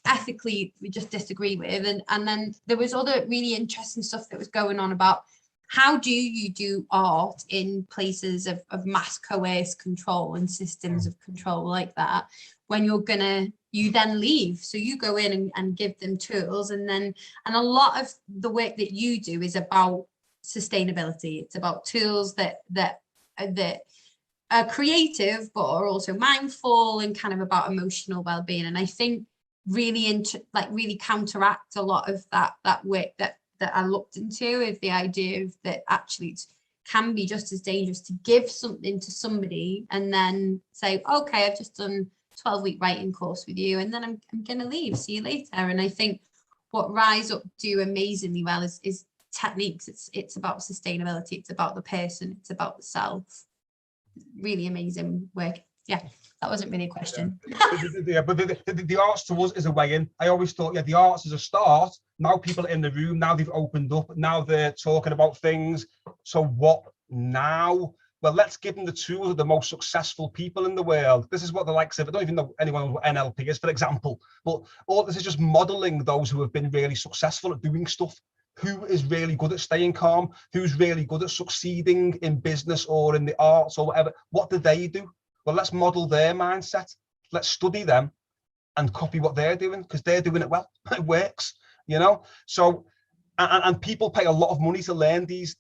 ethically we just disagree with, and then there was other really interesting stuff that was going on about how do you do art in places of mass coerced control and systems of control like that when you then leave. So you go in and give them tools, and a lot of the work that you do is about sustainability. It's about tools that are creative but are also mindful and kind of about emotional well-being. And I think really really counteract a lot of that work that I looked into, of the idea of that actually it can be just as dangerous to give something to somebody and then say, okay, I've just done 12-week writing course with you and then I'm gonna leave, see you later. And I think what Rise Up do amazingly well is techniques. It's about sustainability, it's about the person, it's about the self. Really amazing work. Yeah, that wasn't really a question. Yeah, but the arts to us is a way in. I always thought, yeah, the arts is a start. Now people are in the room, now they've opened up, now they're talking about things. So what now? Well, let's give them the tools of the most successful people in the world. This is what the likes of, I don't even know anyone knows what NLP is, for example, but all this is just modeling those who have been really successful at doing stuff. Who is really good at staying calm? Who's really good at succeeding in business or in the arts or whatever? What do they do? Well, let's model their mindset. Let's study them and copy what they're doing, because they're doing it well. It works, you know? So, and people pay a lot of money to learn these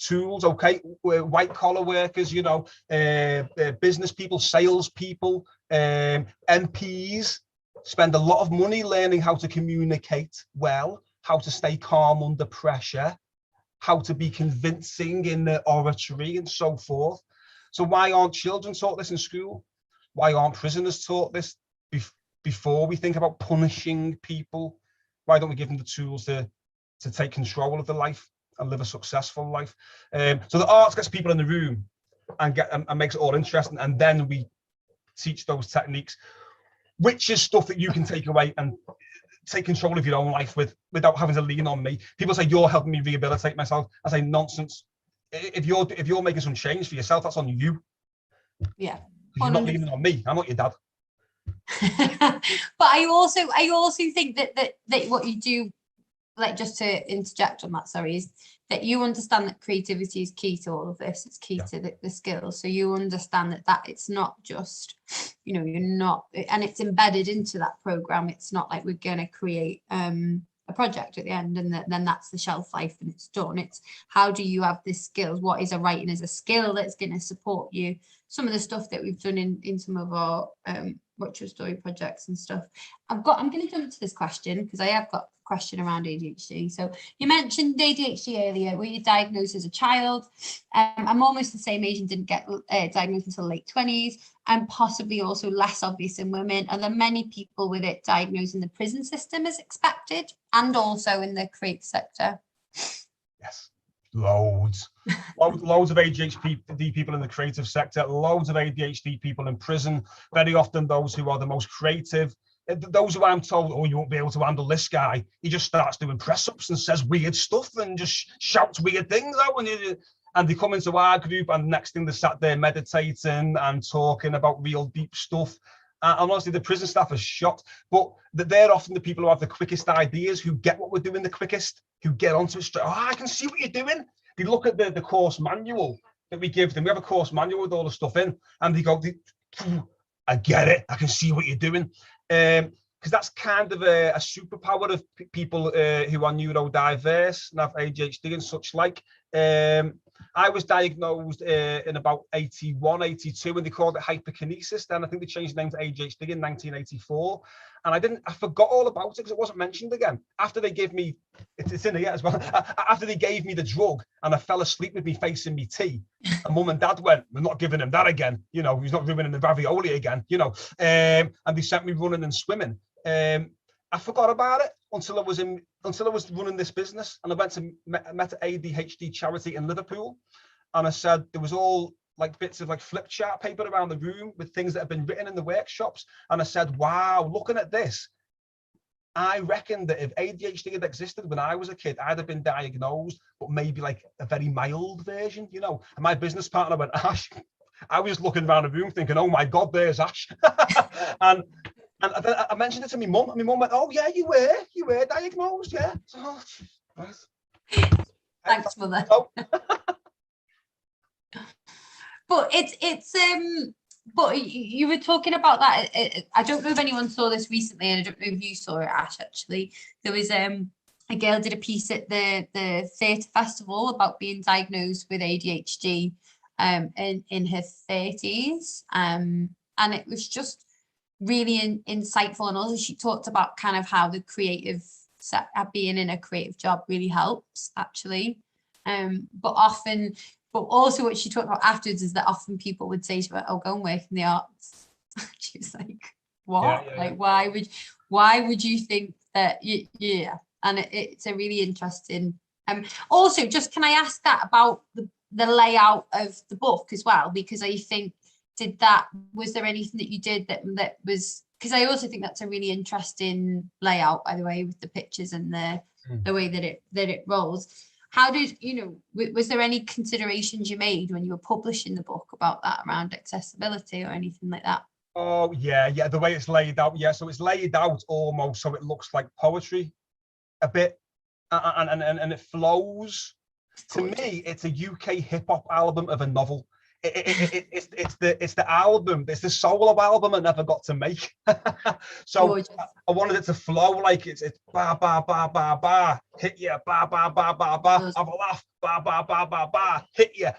tools, okay? White collar workers, you know, business people, sales people, MPs spend a lot of money learning how to communicate well, how to stay calm under pressure, how to be convincing in the oratory and so forth. So why aren't children taught this in school? Why aren't prisoners taught this before we think about punishing people? Why don't we give them the tools to take control of their life and live a successful life? So the arts gets people in the room and makes it all interesting, and then we teach those techniques, which is stuff that you can take away and take control of your own life without having to lean on me. People say, you're helping me rehabilitate myself. I say, nonsense. If you're making some change for yourself, that's on you. Yeah. You're not leaning on me. I'm not your dad. But I also think that what you do, like, just to interject on that, sorry, is that you understand that creativity is key to all of this. It's key to the skills. So you understand that it's not just, you know, you're not, and it's embedded into that program. It's not like we're going to create a project at the end and then that's the shelf life and it's done. It's how do you have this skills? What is a writing as a skill that's going to support you? Some of the stuff that we've done in some of our Watch Your Story projects and stuff. I'm going to jump to this question because I have got a question around ADHD. So you mentioned ADHD earlier. Were you diagnosed as a child? I'm almost the same age and didn't get diagnosed until late 20s, and possibly also less obvious in women. Are there many people with it diagnosed in the prison system as expected and also in the creative sector? Yes, loads of ADHD people in the creative sector, loads of ADHD people in prison, very often those who are the most creative. Those who I'm told, oh, you won't be able to handle this guy. He just starts doing press-ups and says weird stuff and just shouts weird things out. And they come into our group and the next thing they're sat there meditating and talking about real deep stuff. And honestly, the prison staff are shocked. But they're often the people who have the quickest ideas, who get what we're doing the quickest, who get onto it straight. Oh, I can see what you're doing. They look at the course manual that we give them. We have a course manual with all the stuff in, and they go, I get it. I can see what you're doing. Because that's kind of a superpower of people who are neurodiverse and have ADHD and such like. I was diagnosed in about 81, 82, and they called it hyperkinesis. Then I think they changed the name to ADHD in 1984. And I forgot all about it because it wasn't mentioned again. After they gave me, it's in here as well. After they gave me the drug and I fell asleep with me facing me tea, and mum and dad went, we're not giving him that again. You know, he's not ruining the ravioli again, you know. And they sent me running and swimming. I forgot about it until I was running this business, and I went to met an ADHD charity in Liverpool, and I said there was all like bits of like flip chart paper around the room with things that have been written in the workshops, and I said, wow, looking at this, I reckon that if ADHD had existed when I was a kid, I'd have been diagnosed, but maybe like a very mild version, you know. And my business partner went, Ash, I was looking around the room thinking, oh my God, there's Ash. And I mentioned it to my mum, and my mum went, oh yeah, you were diagnosed, yeah. So, oh, right. Thanks, mother. Oh. But but you were talking about that. I don't know if anyone saw this recently, and I don't know if you saw it, Ash, actually. There was a girl did a piece at the theatre festival about being diagnosed with ADHD in her 30s. And it was just really insightful. And also she talked about kind of how the creative being in a creative job really helps, actually. But also what she talked about afterwards is that often people would say to her, oh, go and work in the arts. She was like, what? Yeah. Like, why would you think that? Yeah. And it's a really interesting. Also, just can I ask that about the layout of the book as well? Because I think, was there anything that you did that was, because I also think that's a really interesting layout, by the way, with the pictures and the way that it rolls. How did, was there any considerations you made when you were publishing the book about that around accessibility or anything like that? Oh, yeah, the way it's laid out. Yeah, so it's laid out almost so it looks like poetry a bit, and it flows. To me, it's a UK hip hop album of a novel. It's the album, it's the solo album I never got to make. So gorgeous. I wanted it to flow like it's ba ba ba ba ba, hit you, ba ba ba ba ba, have a laugh, ba ba ba ba ba, hit you,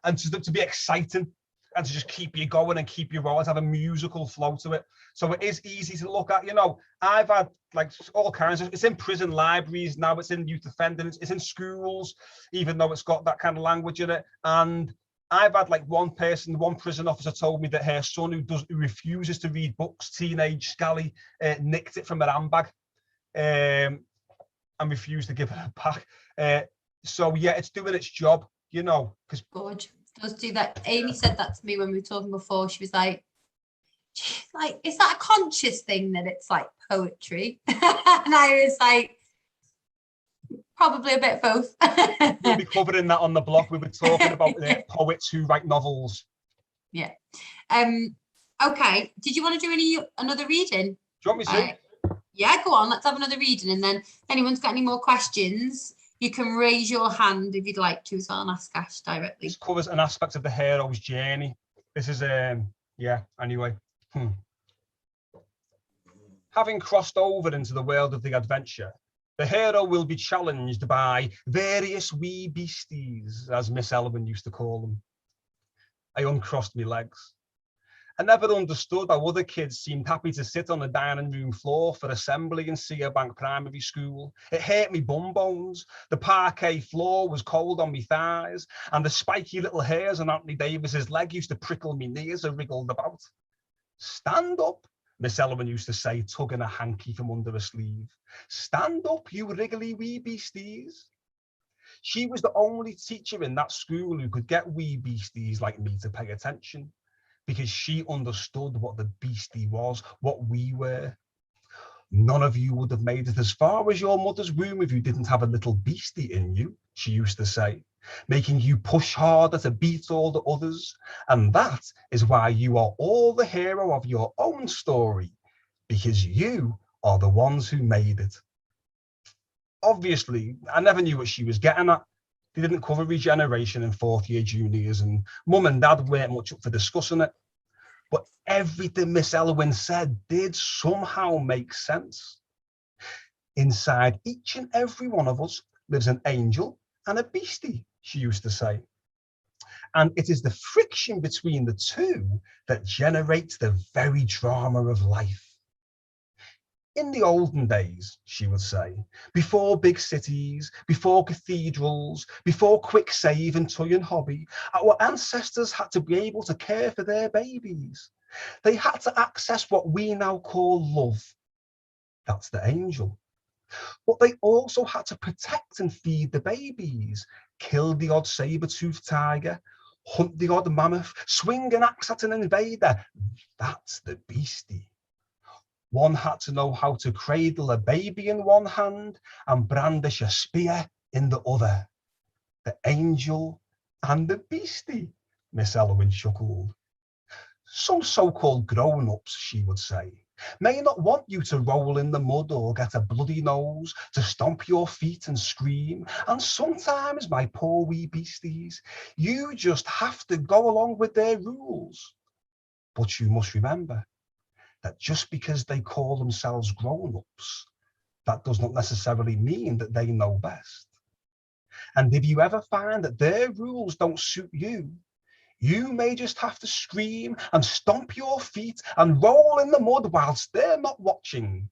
and to be exciting and to just keep you going and keep you rolling, to have a musical flow to it. So it is easy to look at. I've had like all kinds of, it's in prison libraries now, it's in youth offending, it's in schools, even though it's got that kind of language in it. And I've had like one prison officer told me that her son who refuses to read books, teenage Scally, nicked it from her handbag and refused to give it back. So yeah, it's doing its job, because Gorge does do that. Amy said that to me when we were talking before. She was like, is that a conscious thing that it's like poetry? And I was like, probably a bit of both. We'll be covering that on the blog. We were talking about poets who write novels. Yeah. Okay. Did you want to do another reading? Do you want me to? Yeah, go on. Let's have another reading. And then if anyone's got any more questions, you can raise your hand if you'd like to as well and ask Ash directly. This covers an aspect of the hero's journey. This is, anyway. Having crossed over into the world of the adventure, the hero will be challenged by various wee beasties, as Miss Elwyn used to call them. I uncrossed my legs. I never understood how other kids seemed happy to sit on the dining room floor for assembly in Seabank Primary School. It hurt me bum bones. The parquet floor was cold on me thighs, and the spiky little hairs on Anthony Davis's leg used to prickle me knee as I wriggled about. Stand up, Miss Elwyn used to say, tugging a hanky from under her sleeve. Stand up, you wriggly wee beasties. She was the only teacher in that school who could get wee beasties like me to pay attention, because she understood what the beastie was, what we were. None of you would have made it as far as your mother's womb if you didn't have a little beastie in you, she used to say, making you push harder to beat all the others. And that is why you are all the hero of your own story, because you are the ones who made it. Obviously, I never knew what she was getting at. They didn't cover regeneration in fourth year juniors, and mum and dad weren't much up for discussing it. But everything Miss Elwyn said did somehow make sense. Inside each and every one of us lives an angel and a beastie, she used to say. And it is the friction between the two that generates the very drama of life. In the olden days, she would say, before big cities, before cathedrals, before quick save and toy and hobby, our ancestors had to be able to care for their babies. They had to access what we now call love. That's the angel. But they also had to protect and feed the babies, kill the odd saber-toothed tiger, hunt the odd mammoth, swing an axe at an invader. That's the beastie. One had to know how to cradle a baby in one hand and brandish a spear in the other. The angel and the beastie, Miss Elwyn chuckled. Some so-called grown-ups, she would say, may not want you to roll in the mud or get a bloody nose, to stomp your feet and scream. And sometimes, my poor wee beasties, you just have to go along with their rules. But you must remember that just because they call themselves grown-ups, that does not necessarily mean that they know best. And if you ever find that their rules don't suit you, you may just have to scream and stomp your feet and roll in the mud whilst they're not watching.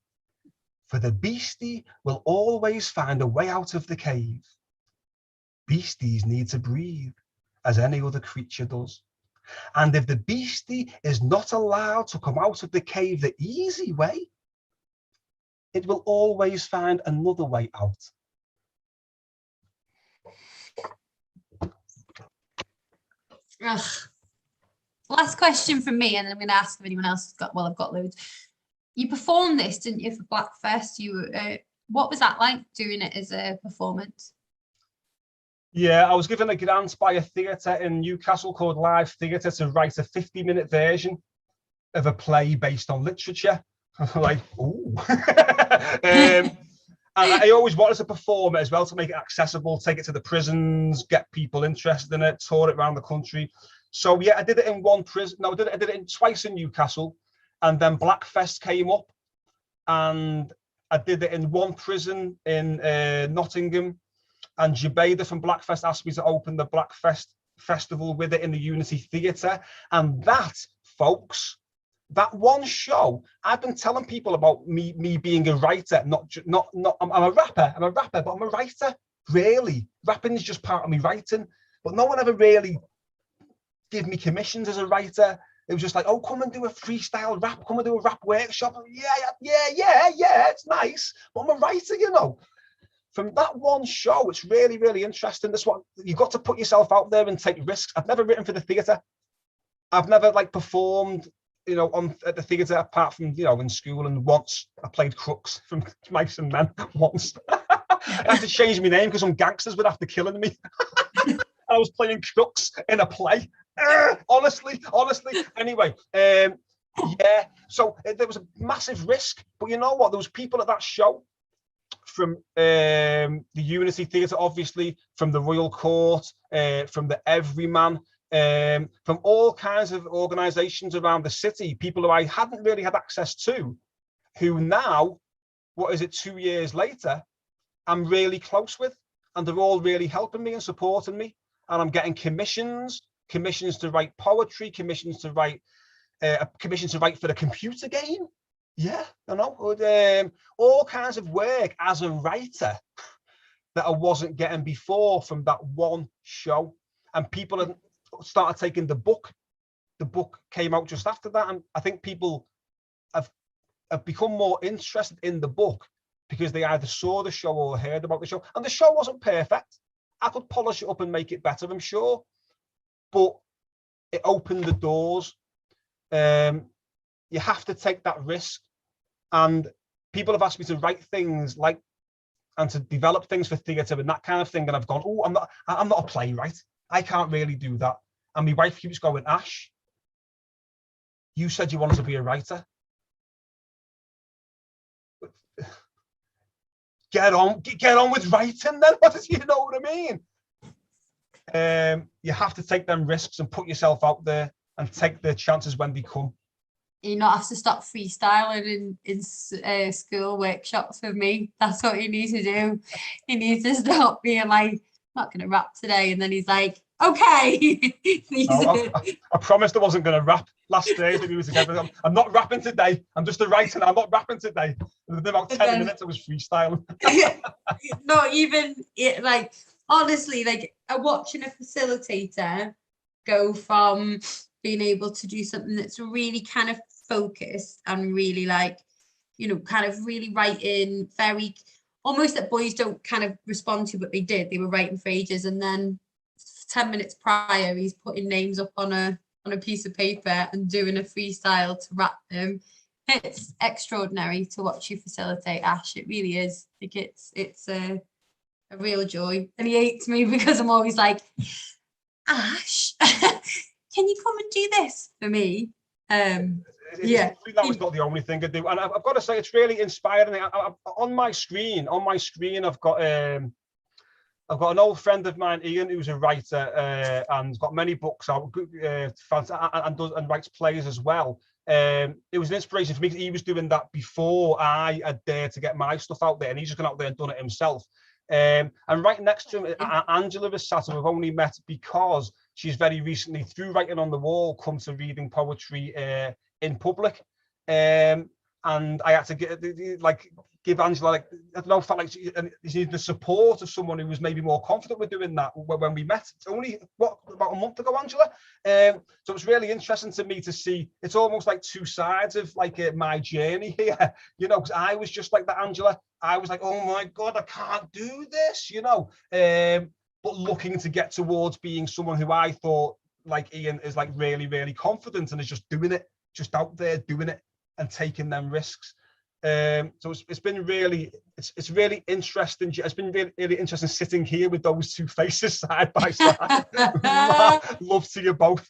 For the beastie will always find a way out of the cave. Beasties need to breathe, as any other creature does. And if the beastie is not allowed to come out of the cave the easy way, it will always find another way out. Ugh. Last question from me, and then I'm going to ask if anyone else has got. Well, I've got loads. You performed this, didn't you, for Blackfest? What was that like doing it as a performance? Yeah, I was given a grant by a theatre in Newcastle called Live Theatre to write a 50-minute version of a play based on literature. Like, ooh. And I always wanted to perform it as well, to make it accessible, take it to the prisons, get people interested in it, tour it around the country. So yeah, I did it in one prison. No, I did it twice in Newcastle, and then Blackfest came up, and I did it in one prison in Nottingham, and Jabeda from Blackfest asked me to open the Blackfest festival with it in the Unity Theatre. And that, folks, that one show, I've been telling people about me being a writer, I'm a rapper, but I'm a writer, really. Rapping is just part of me writing, but no one ever really gave me commissions as a writer. It was just like, oh, come and do a freestyle rap, come and do a rap workshop. Yeah, it's nice, but I'm a writer, you know. From that one show, it's really, really interesting. This one, you've got to put yourself out there and take risks. I've never written for the theatre. I've never performed, at the theatre, apart from, in school. And once I played Crooks from Mice and Men once. I had to change my name because some gangsters were after killing me. I was playing Crooks in a play. Honestly. Anyway, yeah. So there was a massive risk. But you know what? There was people at that show from the Unity Theatre, obviously, from the Royal Court, from the Everyman, from all kinds of organisations around the city, people who I hadn't really had access to, who now, 2 years later, I'm really close with, and they're all really helping me and supporting me, and I'm getting commissions to write poetry, commissions to write for a computer game. Yeah, all kinds of work as a writer that I wasn't getting before from that one show. And people have started taking the book. The book came out just after that, and I think people have become more interested in the book because they either saw the show or heard about the show. And the show wasn't perfect. I could polish it up and make it better, I'm sure, but it opened the doors. You have to take that risk. And people have asked me to write things and to develop things for theatre and that kind of thing. And I've gone, oh, I'm not a playwright. I can't really do that. And my wife keeps going, Ash, you said you wanted to be a writer. Get on with writing then. You know what I mean? You have to take them risks and put yourself out there. and take their chances when they come. You not have to stop freestyling in school workshops with me. That's what you need to do. You need to stop being like, I'm not going to rap today. And then he's like, okay. I promised I wasn't going to rap last Thursday. We were together. I'm not rapping today. I'm just a writer. I'm not rapping today. And within about 10 minutes, I was freestyling. Not even, like, honestly, like watching a facilitator go from being able to do something that's really kind of focused and really like, kind of really writing very, almost that boys don't kind of respond to, but they were writing for ages. And then 10 minutes prior, he's putting names up on a piece of paper and doing a freestyle to rap them. It's extraordinary to watch you facilitate, Ash. It really is. Like it's a real joy. And he hates me because I'm always like, Ash, can you come and do this for me? That was not the only thing I do, and I've got to say it's really inspiring. On my screen, I've got an old friend of mine, Ian, who's a writer and got many books out, and writes plays as well. It was an inspiration for me. He was doing that before I had dared to get my stuff out there, and he's just gone out there and done it himself. And right next to him, Angela is sat, and we've only met because she's very recently, through writing on the wall, come to reading poetry in public. And I had to give Angela, like, I don't know, felt like she needed the support of someone who was maybe more confident with doing that when we met. It's only, about a month ago, Angela? So it's really interesting to me to see, it's almost like two sides of like my journey here, because I was just like that, Angela. I was like, oh my God, I can't do this, but looking to get towards being someone who I thought, like Ian, is like really, really confident and is just doing it, just out there doing it and taking them risks. So it's been really, it's really interesting. It's been really, really interesting sitting here with those two faces side by side. Love to you both.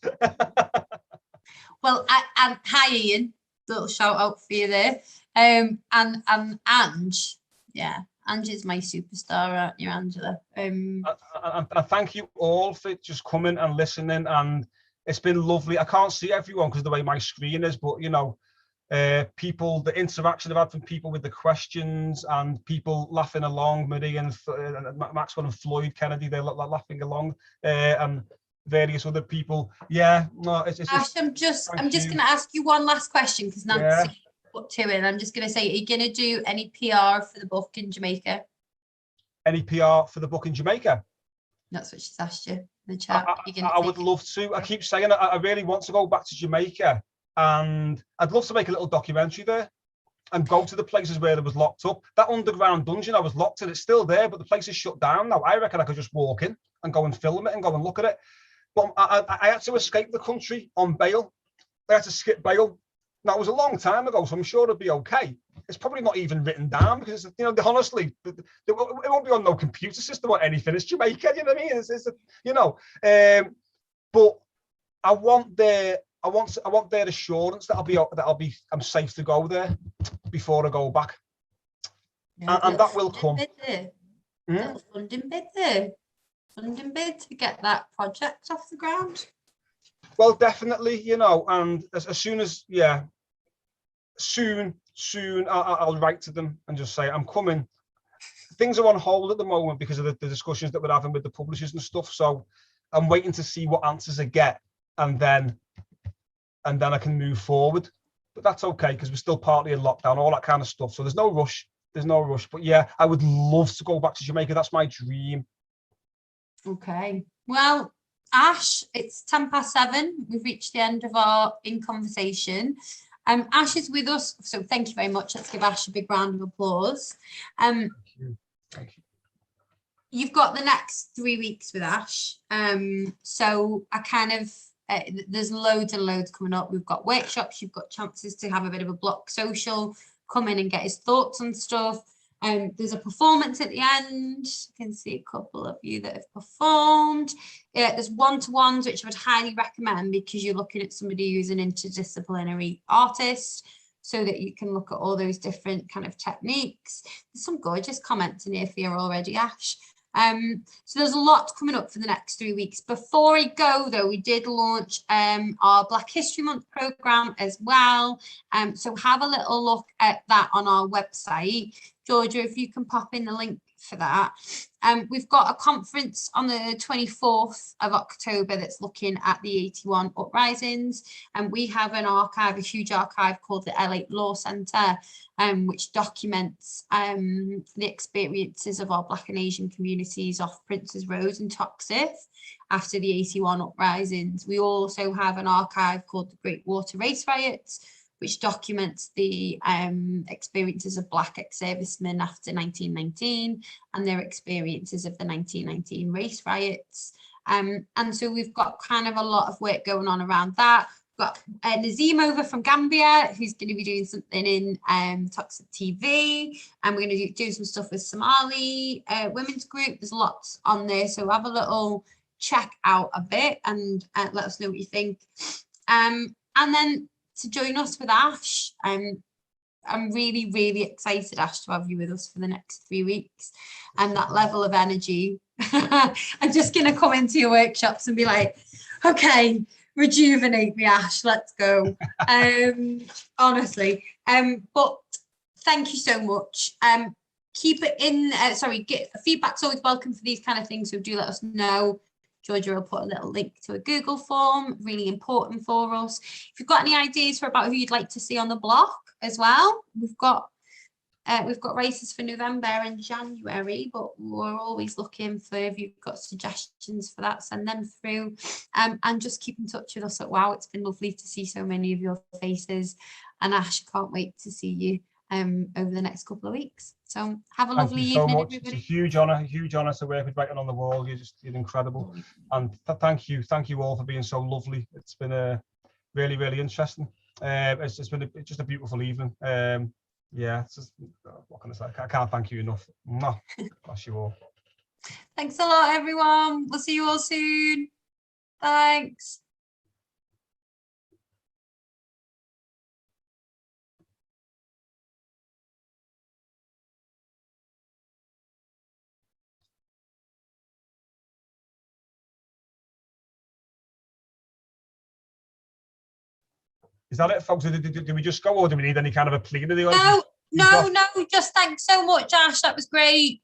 Well, and hi Ian, little shout out for you there. And Ange, yeah, Ange is my superstar, aren't you, Angela? And thank you all for just coming and listening, and it's been lovely. I can't see everyone because of the way my screen is, but people, the interaction I've had from people with the questions and people laughing along, Marie and Maxwell and Floyd Kennedy, they're laughing along, and various other people. Yeah, no, it's Ash, I'm just going to ask you one last question because Nancy put to it. I'm just going to say, are you going to do any PR for the book in Jamaica? Any PR for the book in Jamaica? That's what she's asked you in the chat. I would love to. I keep saying I really want to go back to Jamaica, and I'd love to make a little documentary there and go to the places where it was locked up. That underground dungeon, I was locked in, it's still there, but the place is shut down now. I reckon I could just walk in and go and film it and go and look at it. But I had to escape the country on bail. I had to skip bail. Now, it was a long time ago, so I'm sure it'll be okay. It's probably not even written down because, honestly, it won't be on no computer system or anything. It's Jamaica, you know what I mean? But I want their assurance that I'm safe to go there before I go back, and that will come. Funding bid to get that project off the ground. Well, definitely, and as soon as, soon I'll write to them and just say I'm coming. Things are on hold at the moment because of the discussions that we're having with the publishers and stuff. So I'm waiting to see what answers I get, and then I can move forward. But that's okay because we're still partly in lockdown, all that kind of stuff. So there's no rush. But yeah, I would love to go back to Jamaica. That's my dream. Okay. Well, Ash, it's 7:10. We've reached the end of our In Conversation. Ash is with us, so thank you very much. Let's give Ash a big round of applause. Thank you. You've got the next 3 weeks with Ash. So I kind of, there's loads and loads coming up. We've got workshops, you've got chances to have a bit of a Bloc social, come in and get his thoughts on stuff. There's a performance at the end. You can see a couple of you that have performed. There's one-to-ones, which I would highly recommend because you're looking at somebody who's an interdisciplinary artist so that you can look at all those different kind of techniques. There's some gorgeous comments in here for you already, Ash. So there's a lot coming up for the next 3 weeks. Before I go though, we did launch our Black History Month programme as well. So have a little look at that on our website. Georgia, if you can pop in the link for that. We've got a conference on the 24th of October that's looking at the 81 uprisings, and we have an archive, a huge archive called the L8 Law Centre, which documents the experiences of our Black and Asian communities off Princes Road and Toxteth after the 81 uprisings. We also have an archive called the Great Water Race Riots, which documents the experiences of Black ex-servicemen after 1919 and their experiences of the 1919 race riots. And so we've got kind of a lot of work going on around that. We've got Nazim over from Gambia, who's going to be doing something in Toxic TV, and we're going to do some stuff with Somali women's group. There's lots on there, so have a little check out a bit and let us know what you think. And then to join us with Ash, I'm really, really excited, Ash, to have you with us for the next 3 weeks. And that level of energy, I'm just going to come into your workshops and be like, okay, rejuvenate me, Ash, let's go. Honestly, but thank you so much. Keep it in, get feedback's always welcome for these kind of things, so do let us know. Georgia will put a little link to a Google form, really important for us. If you've got any ideas about who you'd like to see on the block as well, we've got races for November and January, but we're always looking for, if you've got suggestions for that, send them through, and just keep in touch with us at WOW. It's been lovely to see so many of your faces, and Ash, can't wait to see you over the next couple of weeks. So have a lovely evening, everybody. It's a huge honor to work with Writing on the Wall. You're incredible, and thank you all for being so lovely. It's been really, really interesting. It's been just a beautiful evening. Yeah, it's just, what can I say? I can't thank you enough. Bless you all. Thanks a lot, everyone. We'll see you all soon. Thanks. Is that it, folks? Do we just go, or do we need any kind of a plea to the audience? No, just thanks so much, Ash. That was great.